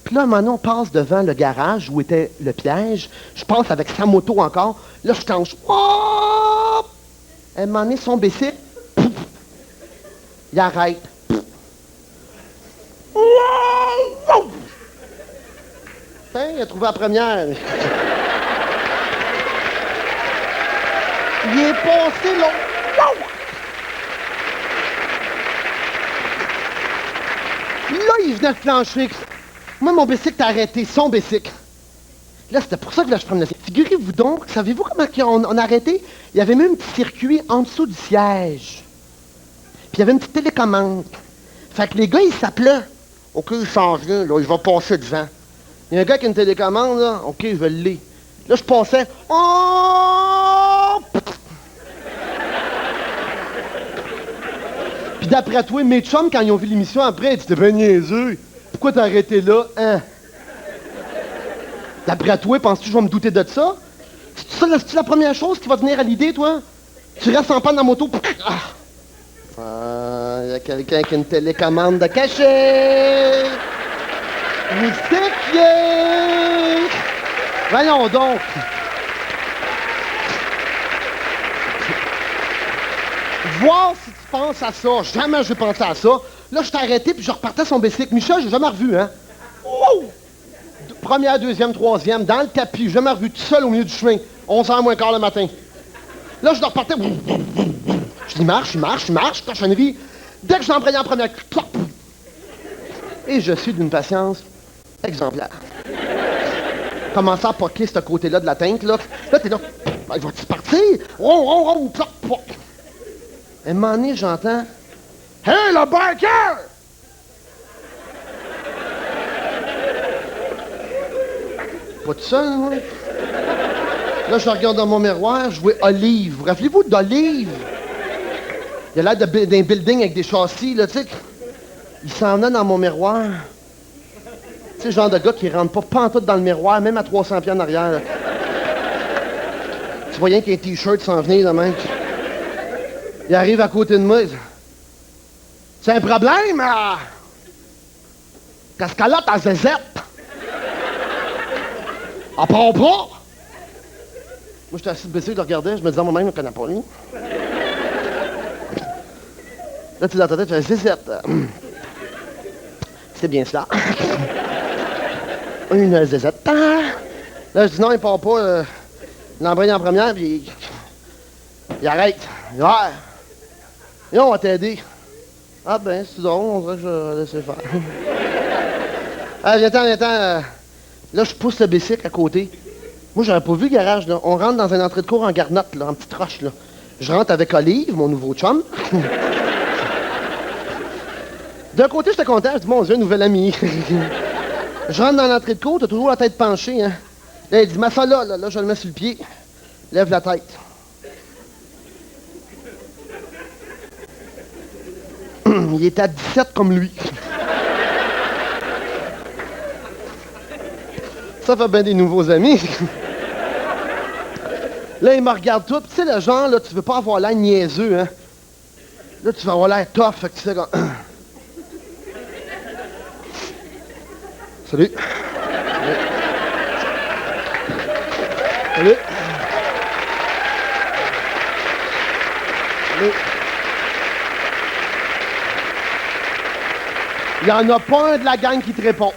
Speaker 2: puis là, maintenant, on passe devant le garage où était le piège. Je passe avec sa moto encore. Là, je clenche. Oh! À un moment donné, son bicycle, il arrête. Tiens, il a trouvé la première. Il est passé long. Là, il venait de flancher. Moi, mon bicycle t'a arrêté, son bicycle. Là, c'était pour ça que là, je prenais le siège. Figurez-vous donc, savez-vous comment on a arrêté? Il y avait même un petit circuit en dessous du siège. Puis il y avait une petite télécommande. Fait que les gars, ils s'appelaient. OK, il change rien, là, il va passer devant. Il y a un gars qui a une télécommande, là. OK, je vais l'aider. Là, je passais. Oh! Puis d'après toi, mes chums, quand ils ont vu l'émission après, ils disaient, ben niaiseux. Pourquoi t'as arrêté là, hein? D'après toi, penses-tu que je vais me douter de ça? C'est la première chose qui va te venir à l'idée, toi? Tu restes en panne dans la moto. Ah, il y a quelqu'un qui a une télécommande de cachet! Mystique! Voyons donc! Voir si tu penses à ça. Jamais j'ai pensé à ça. Là, je t'ai arrêté puis je repartais son bicycle. Michel, j'ai jamais revu, hein? Wow! Première, deuxième, troisième, dans le tapis. Jamais revu tout seul au milieu du chemin. 11h moins quart le matin. Là, je repartais. Je dis, marche, cochonnerie. Dès que j'embrayais en première, clop! Et je suis d'une patience exemplaire. Commencer à poquer ce côté-là de la tank, là. Là, t'es là. Ben, il va-tu partir? Oh, clop, pop! À un moment donné, j'entends. Hey, le biker! Pas tout seul, moi. Là, je regarde dans mon miroir, je vois Olive. Vous rappelez-vous d'Olive? Il a l'air d'un building avec des châssis, là, tu sais. Il s'en venait dans mon miroir. Tu sais, le genre de gars qui rentre pas pantoute dans le miroir, même à 300 pieds en arrière. Là. Tu voyais qu'un t-shirt s'en venait, là, même. Il arrive à côté de moi. C'est un problème, qu'est-ce qu'elle a, ta zézette? Elle part pas! Moi, j'étais assis de baisser, je le regardais, je me disais moi-même, je ne connais pas lui. Là, tu dans ta tête, tu fais zézette. C'est bien cela. Une zézette. Là, je dis non, il part pas. Il l'embraye en première, puis il arrête. Il va. Et on va t'aider. Ah ben, c'est drôle, on dirait que je vais laisser faire. Ah, viens-t'en. Là, je pousse le bicycle à côté. Moi, j'aurais pas vu le garage, là. On rentre dans une entrée de cour en garnotte, là, en petite roche, là. Je rentre avec Olive, mon nouveau chum. D'un côté, j'étais content. Je dis, mon Dieu, nouvel ami. Je rentre dans l'entrée de cour, t'as toujours la tête penchée, hein. Là, il dit, mets ça là, je le mets sur le pied. Lève la tête. Il est à 17 comme lui. Ça fait bien des nouveaux amis. Là, il me regarde tout. Tu sais, le genre, là, tu veux pas avoir l'air niaiseux, hein. Là, tu vas avoir l'air tough, fait que tu sais quand... Salut. Salut. Salut. Il n'y en a pas un de la gang qui te répond.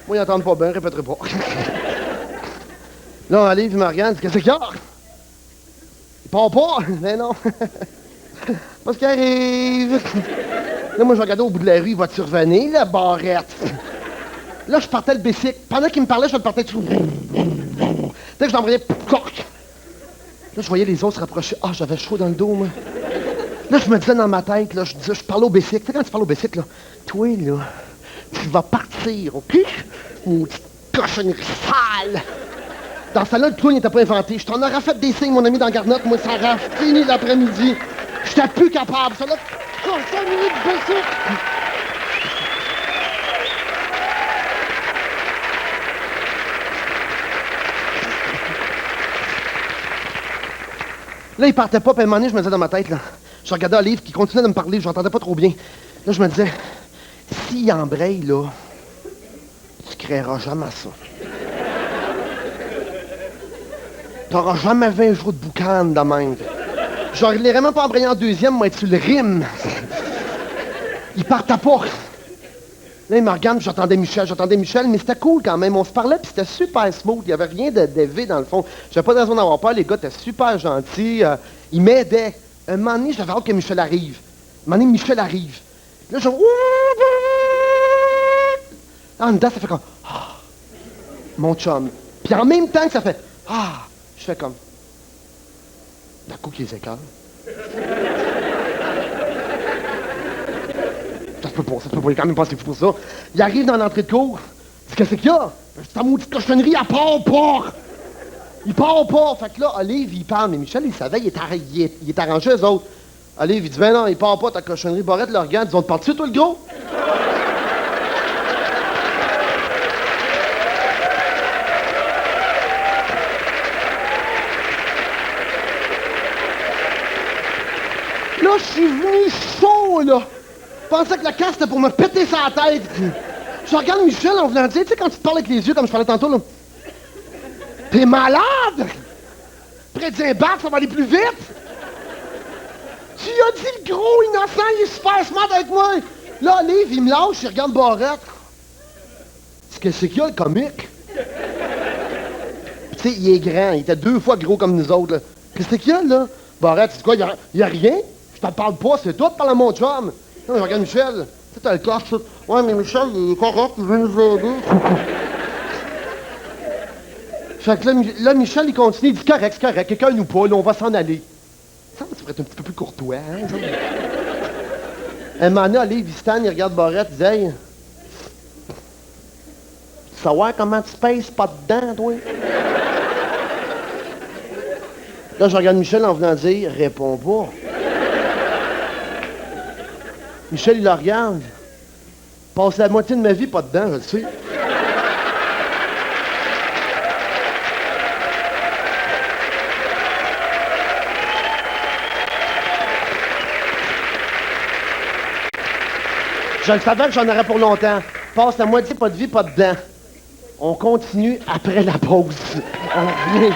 Speaker 2: Moi, ils n'entendent pas bien, répéterai pas. Là, Olive, il me regarde, il dit, qu'est-ce qu'il y a? Il part pas. Mais non. Pas ce qui arrive. Là, moi, je regardais au bout de la rue, il va te survenir, la barrette. Là, je partais le bicycle. Pendant qu'il me parlait, je le partais tout. Dès que je l'envoyais, coq. Là, je voyais les autres se rapprocher. Ah, j'avais chaud dans le dos, moi. Là, je me disais dans ma tête, là, je parlais au bicycle. Tu sais, quand tu parles au bicycle, là, toi, là, tu vas partir, OK? Maudite cochonnerie sale! Dans ce là le clown n'était pas inventé. Je t'en aurais fait des signes, mon ami, dans Garnotte. Moi, ça aurait fini l'après-midi. J'étais plus capable. Ça, là, cochonnerie de bicycle! Là, il partait pas, puis à un moment donné, je me disais dans ma tête, là, je regardais Olive qui continuait de me parler, je n'entendais pas trop bien. Là, je me disais, s'il embraye, là, tu créeras jamais ça. T'auras jamais 20 jours de boucan de même. Genre, il n'irait même pas embrayer en deuxième, moi, tu le rimes. Il partait pas. Là, il me regarde, j'entendais Michel, mais c'était cool quand même. On se parlait, puis c'était super smooth. Il n'y avait rien d'élevé dans le fond. J'avais pas de raison d'avoir peur. Les gars étaient super gentils. Ils m'aidaient. Un moment donné, j'avais hâte que Michel arrive. Un moment donné, Michel arrive. Là, je... En dedans, ça fait comme... Ah, mon chum. Puis en même temps que ça fait... Ah, je fais comme... D'un coup, qu'il les écarte. Ça se peut pas, il est quand même pas assez fou pour ça. Il arrive dans l'entrée de cour, il dit, qu'est-ce qu'il y a? C'est ta maudite cochonnerie, elle part pas! Il part pas! Fait que là, Olive, il parle, mais Michel, il savait, il est arrangé, eux autres. Olive, il dit, ben non, il part pas, ta cochonnerie. Barrette le regarde, ils ont te parti, toi, le gros? Là, je suis venu chaud, là! Je pensais que la casse c'était pour me péter sa tête. Je regarde Michel en voulant dire, tu sais, quand tu te parles avec les yeux, comme je parlais tantôt, là. T'es malade? Près d'un bac, ça va aller plus vite? Tu as dit le gros innocent, il est super smart avec moi. Là, Olive, il me lâche, il regarde Barrette. Qu'est-ce qu'il y a, le comique? Tu sais, il est grand, il était 2 fois gros comme nous autres, là. Qu'est-ce qu'il y a, là? Barrette, c'est quoi, il y a rien? Je t'en parle pas, c'est toi qui parles à mon chum. Non, je regarde Michel. Tu sais, t'as le corps, ça. Ouais, mais Michel, il est correct, il veut nous aider. Fait que là, Michel, il continue, il dit, c'est correct, quelqu'un nous pas, là, on va s'en aller. Ça pourrait être un petit peu plus courtois, hein, ça? Un moment donné, Olive, il se tanne, il regarde Barrette, il dit, hey, tu savoir comment tu pèses pas dedans, toi? Là, je regarde Michel en venant dire, réponds pas. Michel, il la regarde. Passe la moitié de ma vie pas dedans, je le sais. Je le savais que j'en aurais pour longtemps. Passe la moitié pas de vie pas dedans. On continue après la pause. On revient.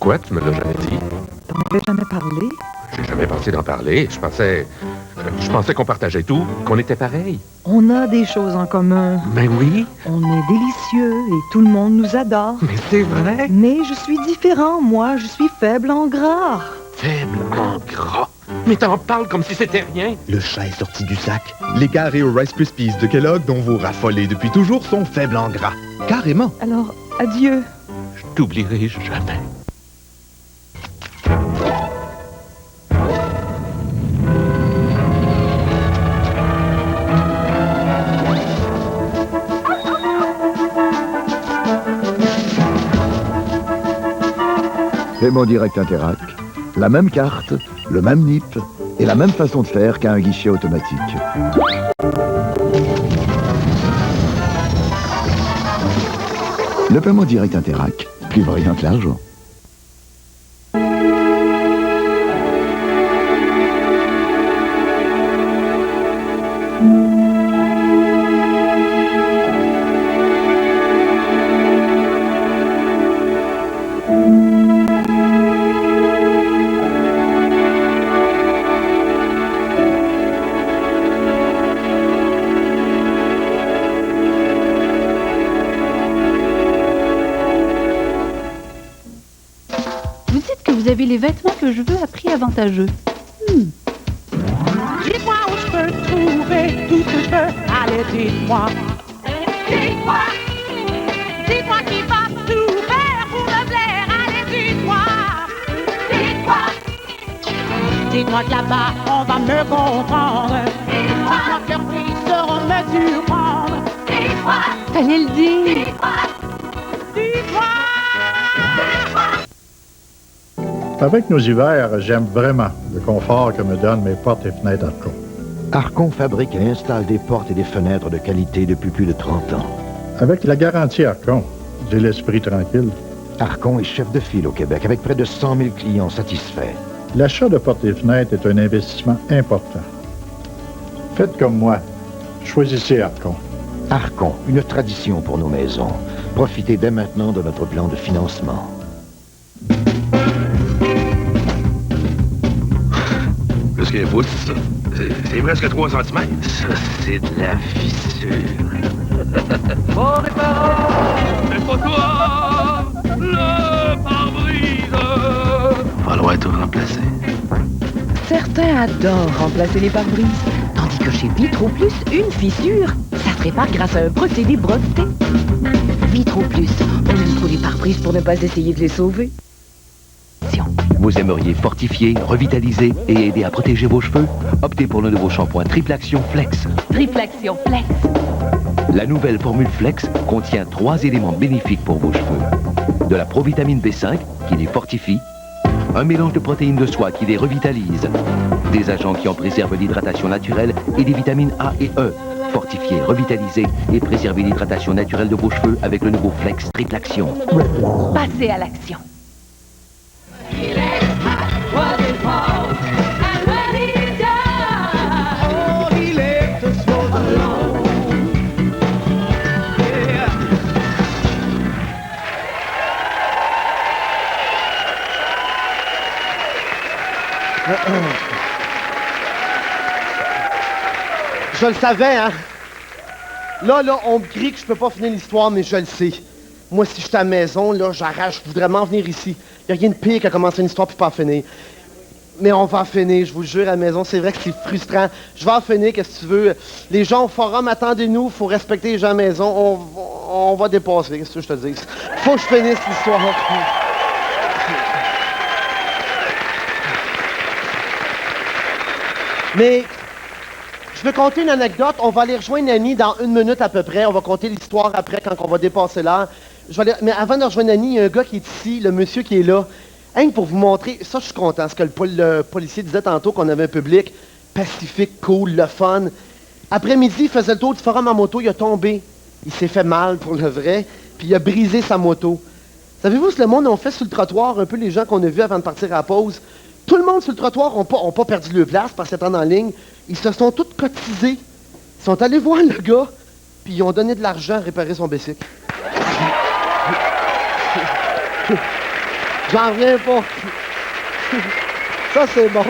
Speaker 20: Pourquoi tu me l'as jamais dit?
Speaker 21: T'en avais jamais parlé?
Speaker 20: J'ai jamais pensé d'en parler. Je pensais qu'on partageait tout, qu'on était pareils.
Speaker 21: On a des choses en commun.
Speaker 20: Ben oui.
Speaker 21: On est délicieux et tout le monde nous adore.
Speaker 20: Mais c'est vrai.
Speaker 21: Mais je suis différent, moi. Je suis faible en gras.
Speaker 20: Faible en gras? Mais t'en parles comme si c'était rien.
Speaker 12: Le chat est sorti du sac. Les carrés au Rice Krispies de Kellogg dont vous raffolez depuis toujours sont faibles en gras. Carrément.
Speaker 21: Alors, adieu.
Speaker 20: Je t'oublierai jamais.
Speaker 22: Paiement direct Interac, la même carte, le même NIP et la même façon de faire qu'à un guichet automatique. Le paiement direct Interac, plus brillant que l'argent.
Speaker 23: Vous avez les vêtements que je veux à prix avantageux.
Speaker 10: Dites-moi où je peux trouver tout ce que je veux. Allez, dites-moi. Dites-moi. Dites-moi qui va tout faire pour me plaire. Allez, dites-moi. Dites-moi. Dites-moi que là-bas, on va me comprendre. Dites-moi que leurs prix seront me surprendre. Dites-moi.
Speaker 23: Fallait le dire.
Speaker 10: Dites-moi. Dites-moi.
Speaker 24: Avec nos hivers, j'aime vraiment le confort que me donnent mes portes et fenêtres Arcon.
Speaker 22: Arcon fabrique et installe des portes et des fenêtres de qualité depuis plus de 30 ans.
Speaker 24: Avec la garantie Arcon, j'ai l'esprit tranquille.
Speaker 22: Arcon est chef de file au Québec avec près de 100 000 clients satisfaits.
Speaker 24: L'achat de portes et fenêtres est un investissement important. Faites comme moi. Choisissez Arcon.
Speaker 22: Arcon, une tradition pour nos maisons. Profitez dès maintenant de notre plan de financement.
Speaker 20: Plus qu'un pouce, ça. C'est presque 3 cm. Ça, c'est de la fissure.
Speaker 10: Mon réparant, c'est pas toi, le pare-brise.
Speaker 20: Va falloir tout remplacer.
Speaker 19: Certains adorent remplacer les pare-brises, tandis que chez Vitro Plus, une fissure, ça se répare grâce à un procédé breveté. Vitro Plus, on aime trop les pare-brises pour ne pas essayer de les sauver.
Speaker 25: Vous aimeriez fortifier, revitaliser et aider à protéger vos cheveux? Optez pour le nouveau shampoing Triple Action Flex.
Speaker 19: Triple Action Flex.
Speaker 25: La nouvelle formule Flex contient 3 éléments bénéfiques pour vos cheveux. De la provitamine B5 qui les fortifie, un mélange de protéines de soie qui les revitalise, des agents qui en préservent l'hydratation naturelle et des vitamines A et E. Fortifier, revitaliser et préserver l'hydratation naturelle de vos cheveux avec le nouveau Flex Triple Action.
Speaker 19: Passez à l'action.
Speaker 2: Je le savais, hein? Là, on me crie que je peux pas finir l'histoire, mais je le sais. Moi, si j'étais à la maison, là, j'arrache, je voudrais m'en venir ici. Il n'y a rien de pire qu'à commencer une histoire puis pas en finir. Mais on va en finir, je vous le jure, à la maison. C'est vrai que c'est frustrant. Je vais en finir, qu'est-ce que tu veux. Les gens au forum, attendez-nous, il faut respecter les gens à la maison. On va dépasser, qu'est-ce que je te dis? Faut que je finisse l'histoire. Mais je vais conter une anecdote. On va aller rejoindre Annie dans 1 minute à peu près. On va conter l'histoire après quand on va dépasser l'heure. Mais avant de rejoindre Annie, il y a un gars qui est ici, le monsieur qui est là. Hein, pour vous montrer, ça je suis content, ce que le policier disait tantôt qu'on avait un public pacifique, cool, le fun. Après-midi, il faisait le tour du forum en moto, il a tombé. Il s'est fait mal pour le vrai, puis il a brisé sa moto. Savez-vous ce que le monde a fait sur le trottoir, un peu les gens qu'on a vus avant de partir à la pause? Tout le monde sur le trottoir n'a pas perdu leur place parce qu'ils étaient en ligne. Ils se sont tous cotisés. Ils sont allés voir le gars, puis ils ont donné de l'argent à réparer son bicycle. J'en reviens pas. Ça, c'est bon.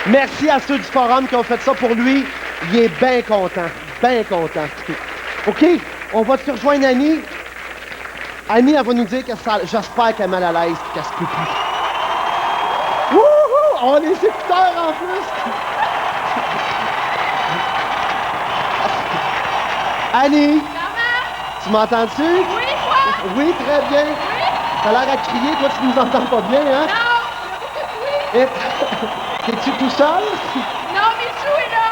Speaker 2: Merci à ceux du forum qui ont fait ça pour lui. Il est bien content. Bien content. OK, on va te rejoindre Annie. Annie, elle va nous dire que ça, j'espère qu'elle est mal à l'aise et qu'elle se peut plus. Wouhou! On a les écouteurs en plus. Annie! Tu m'entends-tu?
Speaker 1: Oui, toi?
Speaker 2: Oui, très bien.
Speaker 1: Oui?
Speaker 2: T'as l'air à crier, toi tu nous entends pas bien, hein?
Speaker 1: Non, oui.
Speaker 2: T'es-tu tout seul?
Speaker 1: Non, Michou est là.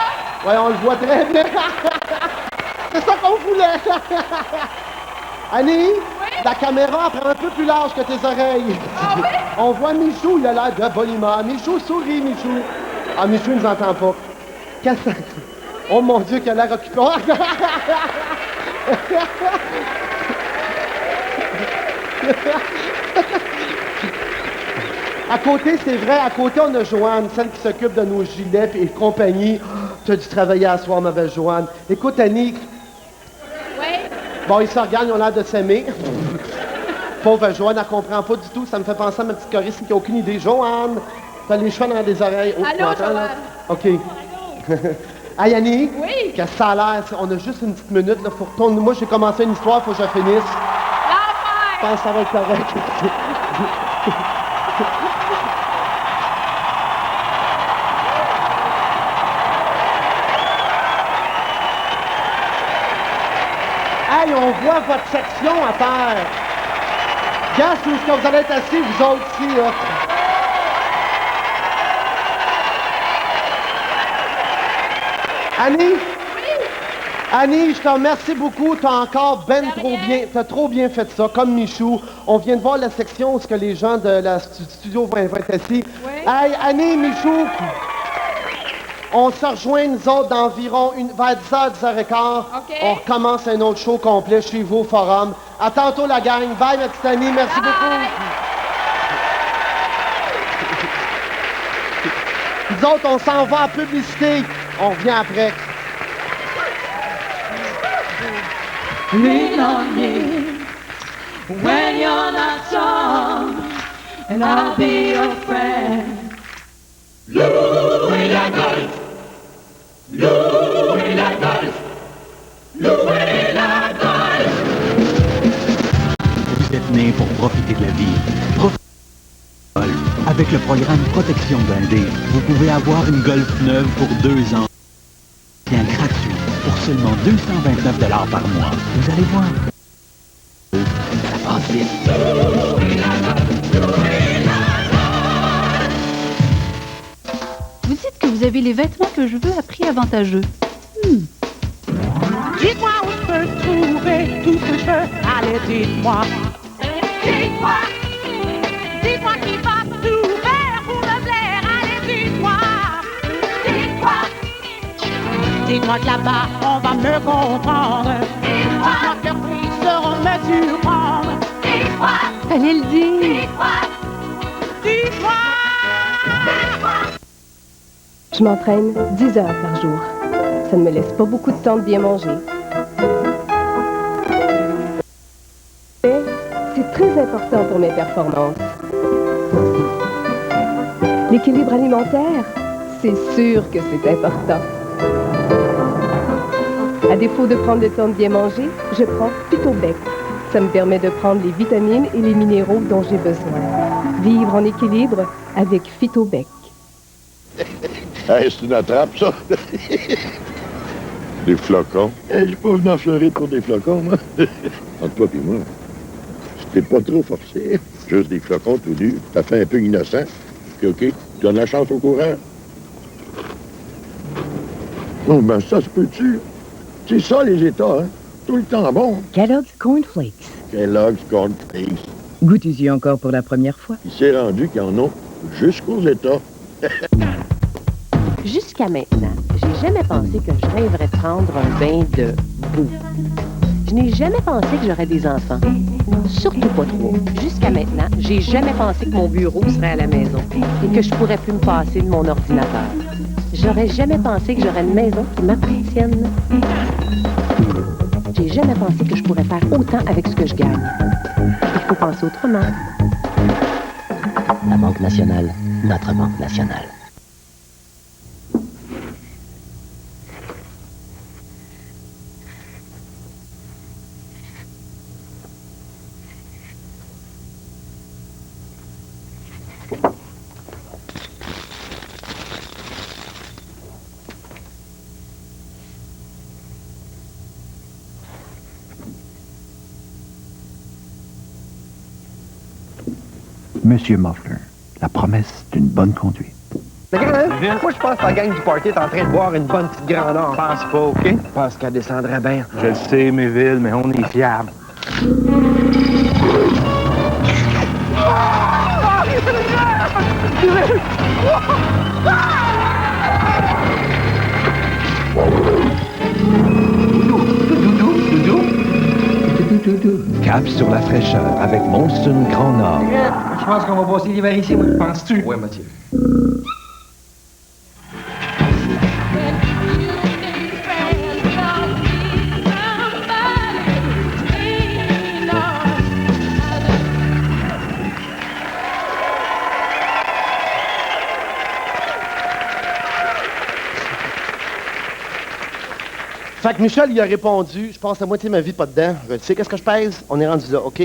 Speaker 2: Ouais, on le voit très bien. C'est ça qu'on voulait. Annie, la caméra prend un peu plus large que tes oreilles.
Speaker 1: Ah oui?
Speaker 2: On voit Michou, il a l'air de bonne humeur. Michou, souris, Michou. Ah, Michou, il nous entend pas. Qu'est-ce que... Oh mon Dieu, qu'il a l'air occupé. À côté, c'est vrai, à côté, on a Joanne, celle qui s'occupe de nos gilets et compagnie. Tu as dû travailler à soir, ma belle Joanne. Écoute, Annie.
Speaker 1: Oui?
Speaker 2: Bon, ils se regardent, ils ont l'air de s'aimer. Pauvre Joanne, elle comprend pas du tout. Ça me fait penser à ma petite choriste qui n'a aucune idée. Joanne, t'as les cheveux dans les oreilles. Oh,
Speaker 1: allô, Joanne?
Speaker 2: OK. Hey, Annie?
Speaker 1: Oui?
Speaker 2: Qu'est-ce que ça a l'air? On a juste une petite minute, là. Faut retourner. Moi, j'ai commencé une histoire, faut que je finisse. Je pense que ça va être correct. Hey, on voit votre section à terre. Regarde où est-ce que vous allez être assis, vous autres ici, là. Annie?
Speaker 1: Oui?
Speaker 2: Annie, je te remercie beaucoup. Tu as encore trop bien. Tu as trop bien fait ça, comme Michou. On vient de voir la section où ce que les gens de la studio vont être assis.
Speaker 1: Oui?
Speaker 2: Hey, Annie, Michou, on se rejoint, nous autres, d'environ vers 10h, 10h15.
Speaker 1: OK.
Speaker 2: On recommence un autre show complet chez vous au forum. À tantôt, la gang. Bye, ma petite Annie. Merci beaucoup. Nous autres, on s'en va en publicité. On revient après.
Speaker 1: Lean on me when you're not strong, and I'll be your friend. Louis la golf, Louis la golf, Louis la golf.
Speaker 4: Vous êtes né pour profiter de la vie. Avec le programme Protection blindée, vous pouvez avoir une Golf neuve pour 2 ans. Bien gratuit pour seulement 229 $ par mois. Vous allez voir. Ça passe vite.
Speaker 23: Vous dites que vous avez les vêtements que je veux à prix avantageux.
Speaker 1: Dites-moi où je peux trouver tout ce que je veux. Allez, dites-moi. Dites-moi. Dites-moi qui va tout faire pour me plaire. Allez, dites-moi. Dites-moi. Dites-moi que là-bas, on va me comprendre. Dites-moi que leurs prix seront me surprendre. Dites-moi.
Speaker 23: Allez le dire.
Speaker 1: Dites-moi. Dites-moi.
Speaker 6: Je m'entraîne 10 heures par jour. Ça ne me laisse pas beaucoup de temps de bien manger. Mais c'est très important pour mes performances. L'équilibre alimentaire, c'est sûr que c'est important. À défaut de prendre le temps de bien manger, je prends Phyto-Bec. Ça me permet de prendre les vitamines et les minéraux dont j'ai besoin. Vivre en équilibre avec Phyto-Bec.
Speaker 24: Hey, c'est une attrape, ça. Des flocons. Hey, j'ai pas venu en Floride pour des flocons, moi. Entre toi et moi, c'était pas trop forcé. Juste des flocons tout nus. Ça fait un peu innocent. Puis OK, tu donnes la chance au courant. Oh, ben ça se peut-tu? C'est ça, les États, hein? Tout le temps bon.
Speaker 7: Kellogg's Cornflakes.
Speaker 24: Kellogg's Cornflakes.
Speaker 7: Goûtez-y encore pour la première fois.
Speaker 24: Il s'est rendu qu'ils en ont jusqu'aux États.
Speaker 9: Jusqu'à maintenant, j'ai jamais pensé que je rêverais de prendre un bain de boue. Je n'ai jamais pensé que j'aurais des enfants. Surtout pas trop. Jusqu'à maintenant, j'ai jamais pensé que mon bureau serait à la maison et que je pourrais plus me passer de mon ordinateur. J'aurais jamais pensé que j'aurais une maison qui m'appartienne. J'ai jamais pensé que je pourrais faire autant avec ce que je gagne. Et faut penser autrement.
Speaker 5: La Banque nationale, notre Banque nationale.
Speaker 4: Monsieur Muffler, la promesse d'une bonne conduite.
Speaker 8: Mais grand, moi je pense que la gang du party est en train de boire une bonne petite grande heure. Pense pas, OK? Je pense qu'elle descendrait bien.
Speaker 13: Je le sais, Méville, mais on est fiables.
Speaker 25: Cap sur la fraîcheur avec Molson Grand Nord.
Speaker 8: Je pense qu'on va passer l'hiver ici, moi. Penses-tu? Ouais, Mathieu.
Speaker 2: Fait que Michel, il a répondu, je passe la moitié de ma vie pas dedans. Je sais qu'est-ce que je pèse? On est rendu là, OK?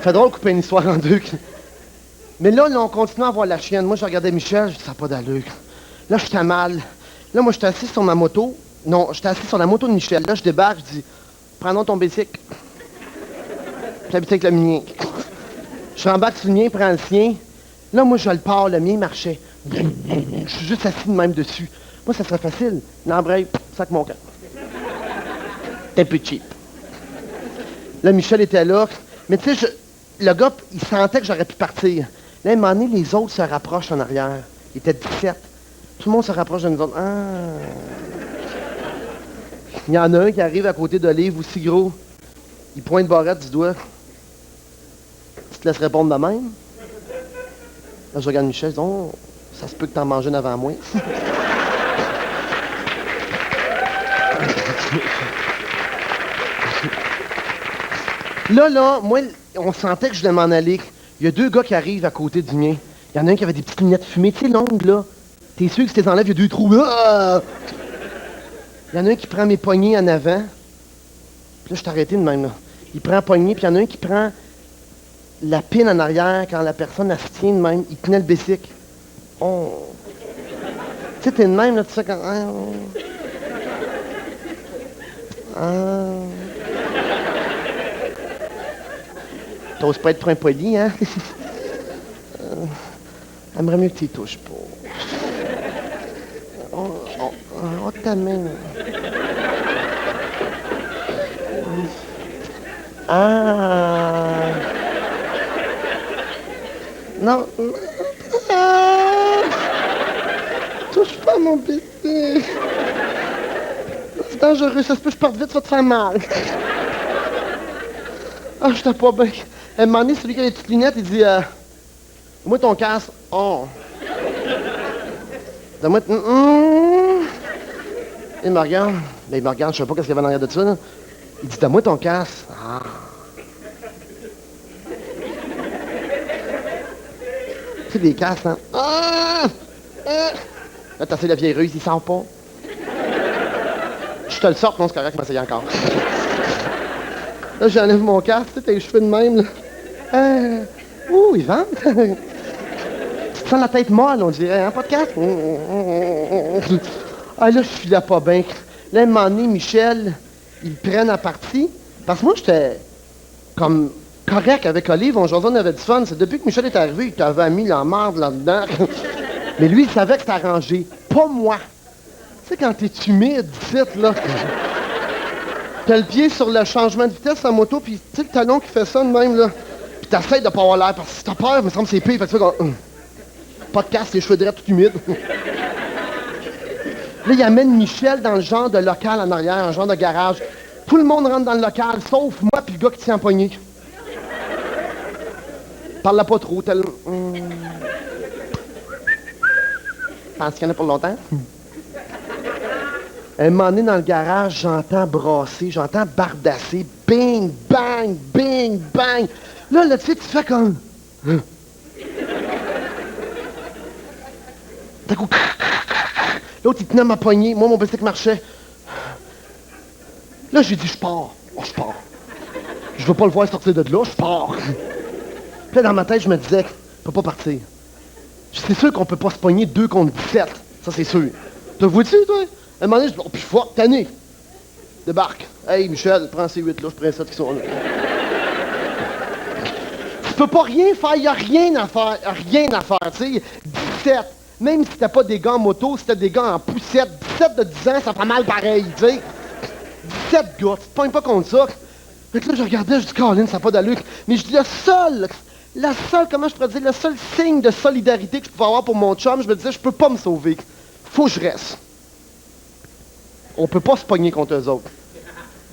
Speaker 2: Fait drôle de couper une histoire en deux. Mais là, on continue à voir la chienne. Moi, je regardais Michel, je dis, ça n'a pas d'allure. Là, j'étais mal. Là, moi, j'étais assis sur ma moto. Non, j'étais assis sur la moto de Michel. Là, je débarque, je dis, prends ton bicycle. Puis la bicycle, le mien. Je rembarque sur le mien, prends le sien. Là, moi, je le pars, le mien marchait. Je suis juste assis de même dessus. Moi, ça serait facile. L'embraye, sac mon camp. T'es un peu cheap. Là, Michel était là. Mais tu sais, le gars, il sentait que j'aurais pu partir. Là, à un moment donné, les autres se rapprochent en arrière. Il était 17. Tout le monde se rapproche de nous autres. Ah. Il y en a un qui arrive à côté d'Olive, aussi gros. Il pointe barrette du doigt. Tu te laisses répondre de même? Là, je regarde Michel, je dis, oh, ça se peut que t'en manges une avant moi. Là, moi, on sentait que je devais m'en aller. Il y a deux gars qui arrivent à côté du mien. Il y en a un qui avait des petites lunettes fumées, tu sais, longues, là. T'es sûr que si t'es enlèves, il y a deux trous. Ah! Il y en a un qui prend mes poignées en avant. Puis là, je suis arrêté de même, là. Il prend la poignée, puis il y en a un qui prend la pine en arrière quand la personne, elle se tient de même. Il tenait le bicycle. Oh! Tu sais, t'es de même, là, tu sais, quand... T'oses pas être trop impoli, hein? J'aimerais mieux que tu y touches pas. Oh, ta main. Ah! Non. Ah! Touche pas mon bébé. C'est dangereux, ça se peut que je parte vite, ça va te faire mal. Ah, je t'ai pas bien. À un moment donné, celui qui a les petites lunettes, il dit moi ton casque. Oh. Donne-moi. Il me regarde. Ben, il me regarde, je sais pas qu'est-ce qu'il y avait en arrière de ça. Là. Il dit donne-moi ton casque. Ah. Tu sais, des casques, hein? Ah! Là, t'as essayé la vieille ruse, il sent pas. Je te le sors, non, c'est correct, m'essayer encore. Là, j'enlève mon casque, tu sais, t'as les cheveux de même, là. Ouh, il vente. Tu te sens la tête molle, on dirait, hein, pas de casque? Ah, là, je suis là pas bien. Là, à un moment donné, Michel, ils prennent à partie. Parce que moi, j'étais comme correct avec Olive, on avait du fun. C'est depuis que Michel est arrivé, il t'avait mis la merde là-dedans. Mais lui, il savait que c'était arrangé. Pas moi. Tu sais, quand t'es humide, vite, là. T'as le pied sur le changement de vitesse à la moto, puis tu sais, le talon qui fait ça de même, là. Puis t'essayes de pas avoir l'air, parce que si t'as peur, il me semble que c'est pire. Fait que tu fais comme... Pas de casse, les cheveux drettes tout humides. Là, il amène Michel dans le genre de local en arrière, un genre de garage. Tout le monde rentre dans le local, sauf moi puis le gars qui tient en poignée. Parle pas trop, tel... Pense qu'il y en a pour longtemps? À un moment donné, dans le garage, j'entends brasser, j'entends bardasser. Bing, bang, bing, bang. Là, tu sais, tu fais comme... D'un coup... L'autre, il tenait ma poignée. Moi, mon bicycle marchait. Là, j'ai dit, je pars. Oh, je pars. Je veux pas le voir sortir de là, je pars. Puis là, dans ma tête, je me disais, je peux pas partir. C'est sûr qu'on peut pas se pogner 2 contre 17. Ça, c'est sûr. Te vois-tu, toi? À un moment donné, je dis, oh, puis fuck, tanné. Débarque. Hey, Michel, prends ces 8 là, je prends 7 qui sont là. Tu peux pas rien faire, y a rien à faire, tu sais. 17. Même si t'as pas des gars en moto, si t'as des gars en poussette, 17 de 10 ans, ça fait mal pareil, tu sais. 17 gars, tu te pognes pas contre ça. Fait que là, je regardais, je dis, Colin, ça n'a pas d'allure. Mais je dis, la seule, comment je pourrais dire, le seul signe de solidarité que je pouvais avoir pour mon chum, je me disais, je peux pas me sauver. Faut que je reste. On peut pas se pogner contre eux autres.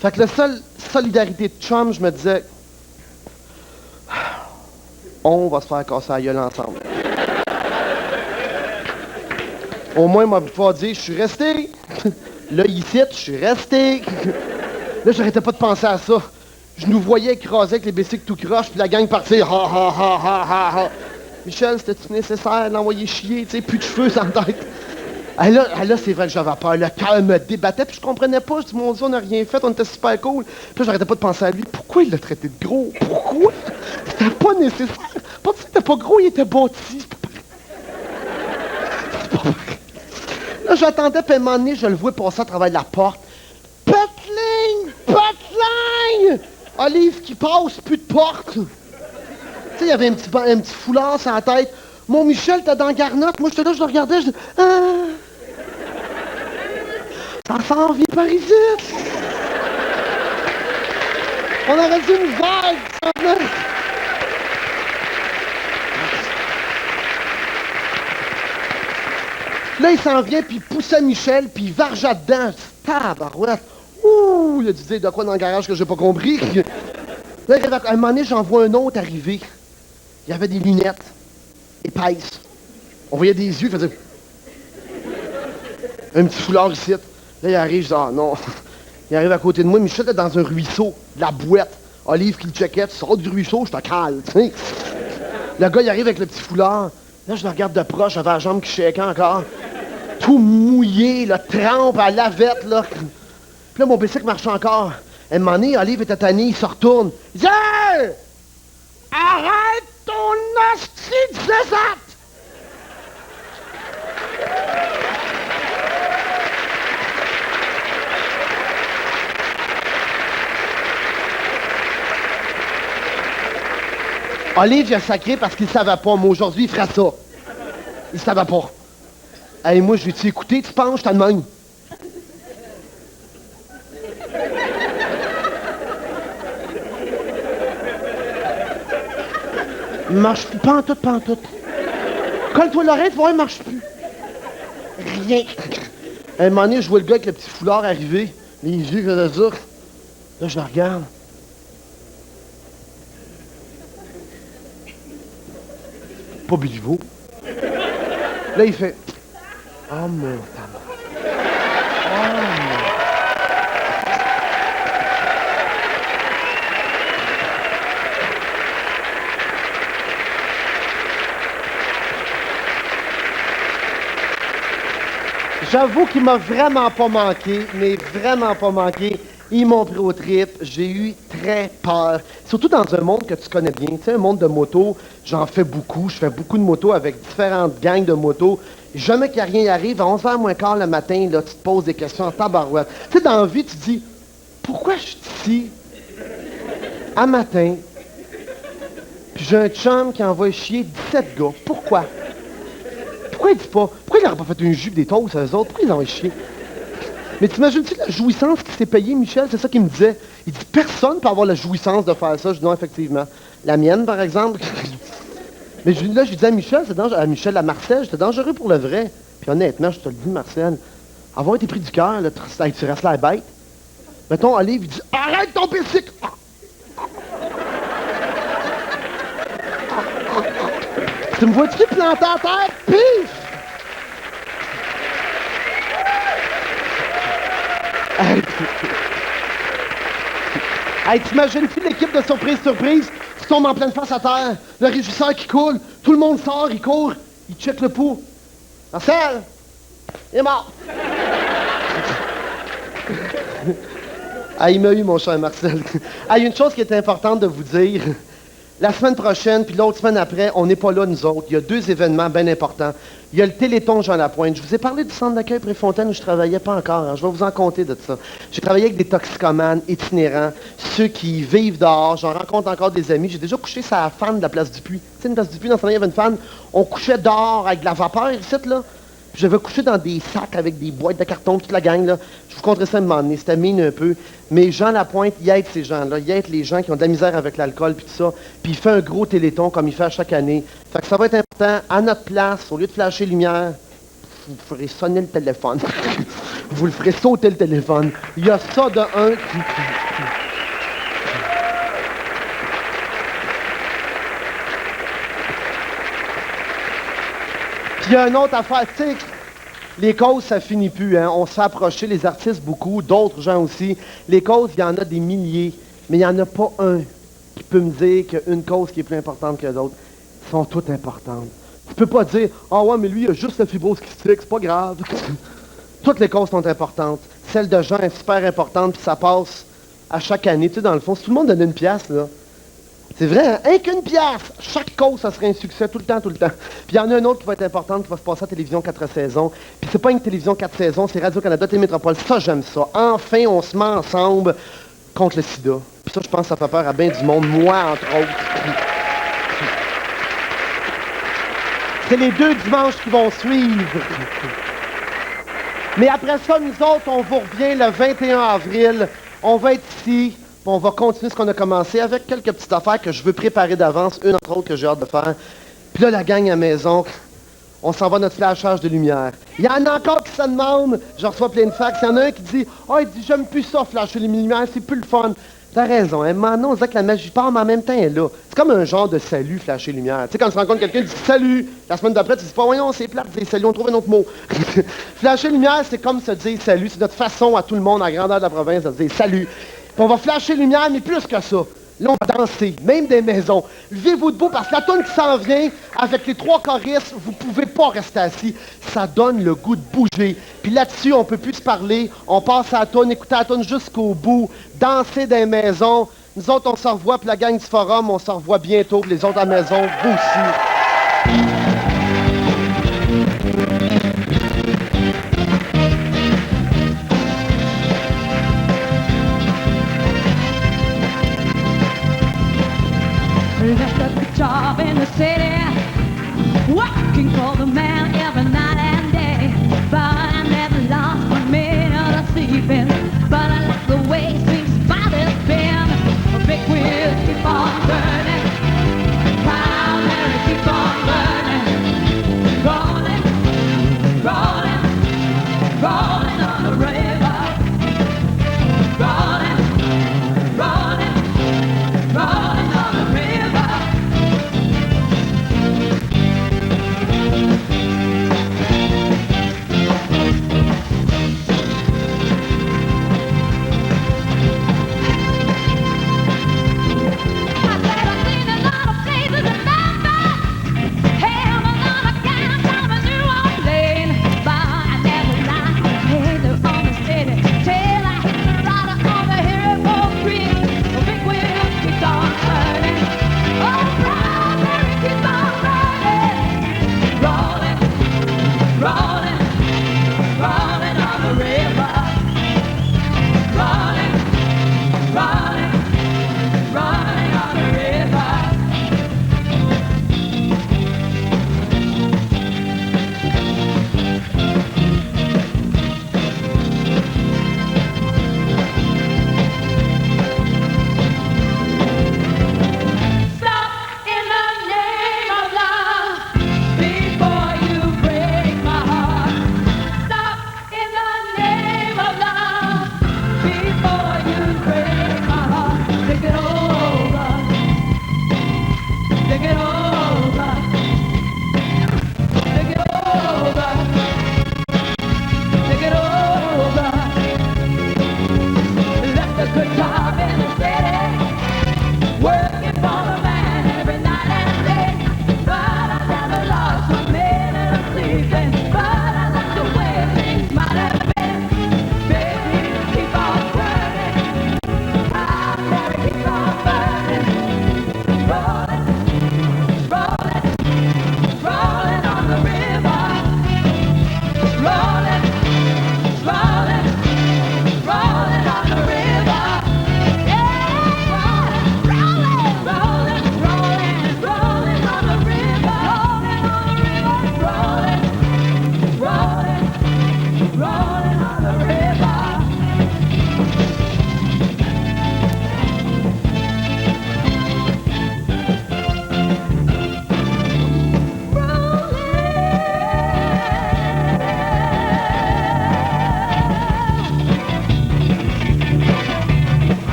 Speaker 2: Fait que la seule solidarité de chum, je me disais, on va se faire casser la gueule ensemble. Au moins, m'a pas dit, je suis resté. Là, ici, je suis resté. Là, j'arrêtais pas de penser à ça. Je nous voyais écraser avec les bicycles tout croche, puis la gang partir. Ha, ha, ha, ha, ha, ha. Michel, c'était-tu nécessaire d'envoyer chier, tu sais, plus de cheveux sans tête? Là, c'est vrai que j'avais peur. Le cœur me débattait, puis je comprenais pas. Je dis, mon Dieu, on n'a rien fait, on était super cool. Puis là, j'arrêtais pas de penser à lui. Pourquoi il l'a traité de gros? Pourquoi? C'était pas nécessaire. Pas qu'il était pas gros, il était bâti. C'est pas vrai. Là, j'attendais, puis à un moment donné, je le vois passer à travers la porte. Petling! Olive qui passe, plus de porte. Tu sais, il y avait un petit foulard sur la tête. Mon Michel, t'es dans la garnotte. Moi, j'étais là, je le regardais, je dis, ça s'en vient par ici. On aurait dû nous voir. Là, il s'en vient, puis il poussait Michel, puis il vargeait dedans. Tabarouette. Ouh, il a dit de quoi dans le garage que j'ai pas compris. Là, à un moment donné, j'en vois un autre arriver. Il y avait des lunettes épaisses. On voyait des yeux, il faisait... Un petit foulard ici. Là, il arrive, je dis, ah non. Il arrive à côté de moi, Michel est dans un ruisseau, de la bouette. Olive qui le checkait, tu sors du ruisseau, je te cale, tu sais. Le gars, il arrive avec le petit foulard. Là, je le regarde de proche, j'avais la jambe qui shakeait encore. Tout mouillé, là, trempe à lavette, là. Puis là, mon bicycle marche encore. À un moment donné, Olive était tanné, il se retourne. Il dit, hey! Arrête ton hostie de zézate! Olive, il a sacré parce qu'il savait pas. Mais aujourd'hui, il ferait ça. Il savait pas. Hey, moi, je vais t'écouter, tu penses, je t'en demande. Il marche plus, pantoute. Colle-toi l'oreille, tu vois, il marche plus. Rien. À un moment donné, je vois le gars avec le petit foulard arriver, les yeux comme ça. Là, je le regarde. Pas Béliveau. Là, il fait... Oh, mon tabac. Oh, mon... J'avoue qu'il m'a vraiment pas manqué, mais vraiment pas manqué. Ils m'ont pris au trip, j'ai eu très peur. Surtout dans un monde que tu connais bien, tu sais, un monde de moto, j'en fais beaucoup, je fais beaucoup de motos avec différentes gangs de motos. Jamais qu'il n'y a rien y arrive, à 11h moins quart le matin, là, tu te poses des questions en tabarouette. Tu sais, dans la vie, tu te dis, pourquoi je suis ici, à matin, puis j'ai un chum qui envoie chier 17 gars, pourquoi? Pourquoi il dit pas? Pourquoi il n'aurait pas fait une jupe des toasts à eux autres? Pourquoi ils envoient chier? Mais t'imagines-tu la jouissance qui s'est payée, Michel? C'est ça qu'il me disait. Il dit, personne ne peut avoir la jouissance de faire ça. Je dis, non, effectivement. La mienne, par exemple. Mais là, je disais à Michel, c'est dangereux. À Michel, à Marcel, c'était dangereux pour le vrai. Puis honnêtement, je te le dis, Marcel, avoir été pris du cœur, là, tu restes la bête. Mettons, Olive, il dit, arrête ton bicycle! Tu me vois-tu planter à terre? Pif! Hey, t'imagines-tu l'équipe de surprise? qui tombe en pleine face à terre. Le régisseur qui coule. Tout le monde sort, il court. Il check le pouls. Marcel, il est mort. Ah, il m'a eu, mon cher Marcel. Ah, il y a une chose qui est importante de vous dire. La semaine prochaine, puis l'autre semaine après, on n'est pas là, nous autres. Il y a 2 événements bien importants. Il y a le Téléthon Jean Lapointe. Je vous ai parlé du centre d'accueil Préfontaine où je travaillais pas encore. Hein. Je vais vous en compter de ça. J'ai travaillé avec des toxicomanes itinérants, ceux qui vivent dehors. J'en rencontre encore des amis. J'ai déjà couché sur la fan de la place du Puy. Tu sais, une place du Puy, dans ce temps-là, il y avait une fan. On couchait dehors avec de la vapeur, ici, là. Puis j'avais couché dans des sacs avec des boîtes de carton, toute la gang, là. Je vous conterai ça un moment donné. C'était mine un peu. Mais Jean Lapointe, il aide ces gens-là. Il aide les gens qui ont de la misère avec l'alcool, puis tout ça. Puis il fait un gros téléthon comme il fait à chaque année. Fait que ça va être important. À notre place, au lieu de flasher lumière, vous ferez sonner le téléphone. Vous le ferez sauter le téléphone. Il y a ça de un. Puis il y a une autre affaire, tu sais, les causes, ça finit plus, hein. On se fait approcher, les artistes beaucoup, d'autres gens aussi. Les causes, il y en a des milliers, mais il n'y en a pas un qui peut me dire qu'une cause qui est plus importante que l'autre. Elles sont toutes importantes. Tu peux pas dire, ah ouais, mais lui, il a juste la fibrose kystique, c'est pas grave. Toutes les causes sont importantes. Celle de Jean est super importante, puis ça passe à chaque année. Tu sais, dans le fond, si tout le monde donnait une pièce, là, c'est vrai, hein? Rien qu'une pièce! Chaque cause, ça serait un succès tout le temps, tout le temps. Puis il y en a un autre qui va être important, qui va se passer à la télévision 4 saisons. Puis c'est pas une télévision 4 saisons, c'est Radio-Canada, Télémétropole. Ça, j'aime ça. Enfin, on se met ensemble contre le sida. Puis ça, je pense que ça fait peur à bien du monde, moi, entre autres. C'est les 2 dimanches qui vont suivre. Mais après ça, nous autres, on vous revient le 21 avril. On va être ici. On va continuer ce qu'on a commencé avec quelques petites affaires que je veux préparer d'avance, une entre autres que j'ai hâte de faire. Puis là, la gang à la maison, on s'en va à notre flashage de lumière. Il y en a encore qui se demandent, je reçois plein de fax, il y en a un qui dit « Ah, il dit, j'aime plus ça, flasher les lumières, c'est plus le fun. » T'as raison, hein, maintenant on dirait que la magie part, mais en même temps, elle est là. C'est comme un genre de salut, flasher lumière. Tu sais, quand tu rencontres quelqu'un, tu dis « Salut », la semaine d'après, tu dis pas « Voyons, c'est plate, c'est salut, on trouve un autre mot. » Flasher lumière, c'est comme se dire « Salut », c'est notre façon à tout le monde, à la grandeur de la province, de dire « Salut ». Puis on va flasher lumière, mais plus que ça. Là, on va danser, même des maisons. Levez-vous debout, parce que la toune qui s'en vient, avec les 3 choristes, vous pouvez pas rester assis. Ça donne le goût de bouger. Puis là-dessus, on peut plus se parler. On passe à la toune, écouter la toune jusqu'au bout, danser des maisons. Nous autres, on se revoit, puis la gang du forum, on se revoit bientôt. Puis les autres à la maison, vous aussi.
Speaker 1: That's a good job in the city, working for the man every night and day. But I never lost 1 minute of sleeping. But I like the way things bothers been. A big wheel keep on turning, proud Mary keep on burning, rolling, rolling, rolling on the river, rolling, rolling, rolling on the river. On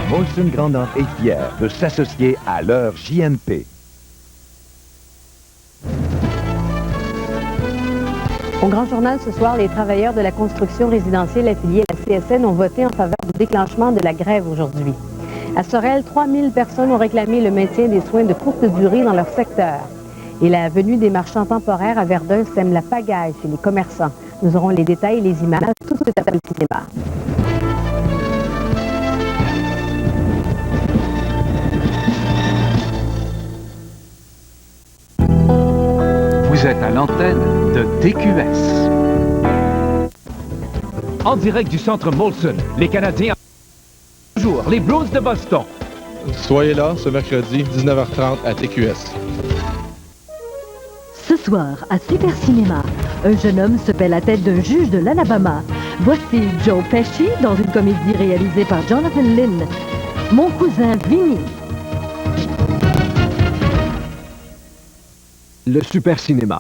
Speaker 22: Molson Grandant est fier de s'associer à leur JMP.
Speaker 3: Au Grand Journal ce soir, les travailleurs de la construction résidentielle affiliés à la CSN ont voté en faveur du déclenchement de la grève aujourd'hui. À Sorel, 3000 personnes ont réclamé le maintien des soins de courte durée dans leur secteur. Et la venue des marchands temporaires à Verdun sème la pagaille chez les commerçants. Nous aurons les détails et les images tout de suite à Table Cinéma.
Speaker 14: Vous êtes à l'antenne de TQS. En direct du centre Molson, les Canadiens toujours les Blues de Boston.
Speaker 15: Soyez là ce mercredi 19h30 à TQS.
Speaker 16: Ce soir, à Super Cinéma, un jeune homme se paie la tête d'un juge de l'Alabama. Voici Joe Pesci dans une comédie réalisée par Jonathan Lynn. Mon cousin Vinny.
Speaker 14: Le Super Cinéma,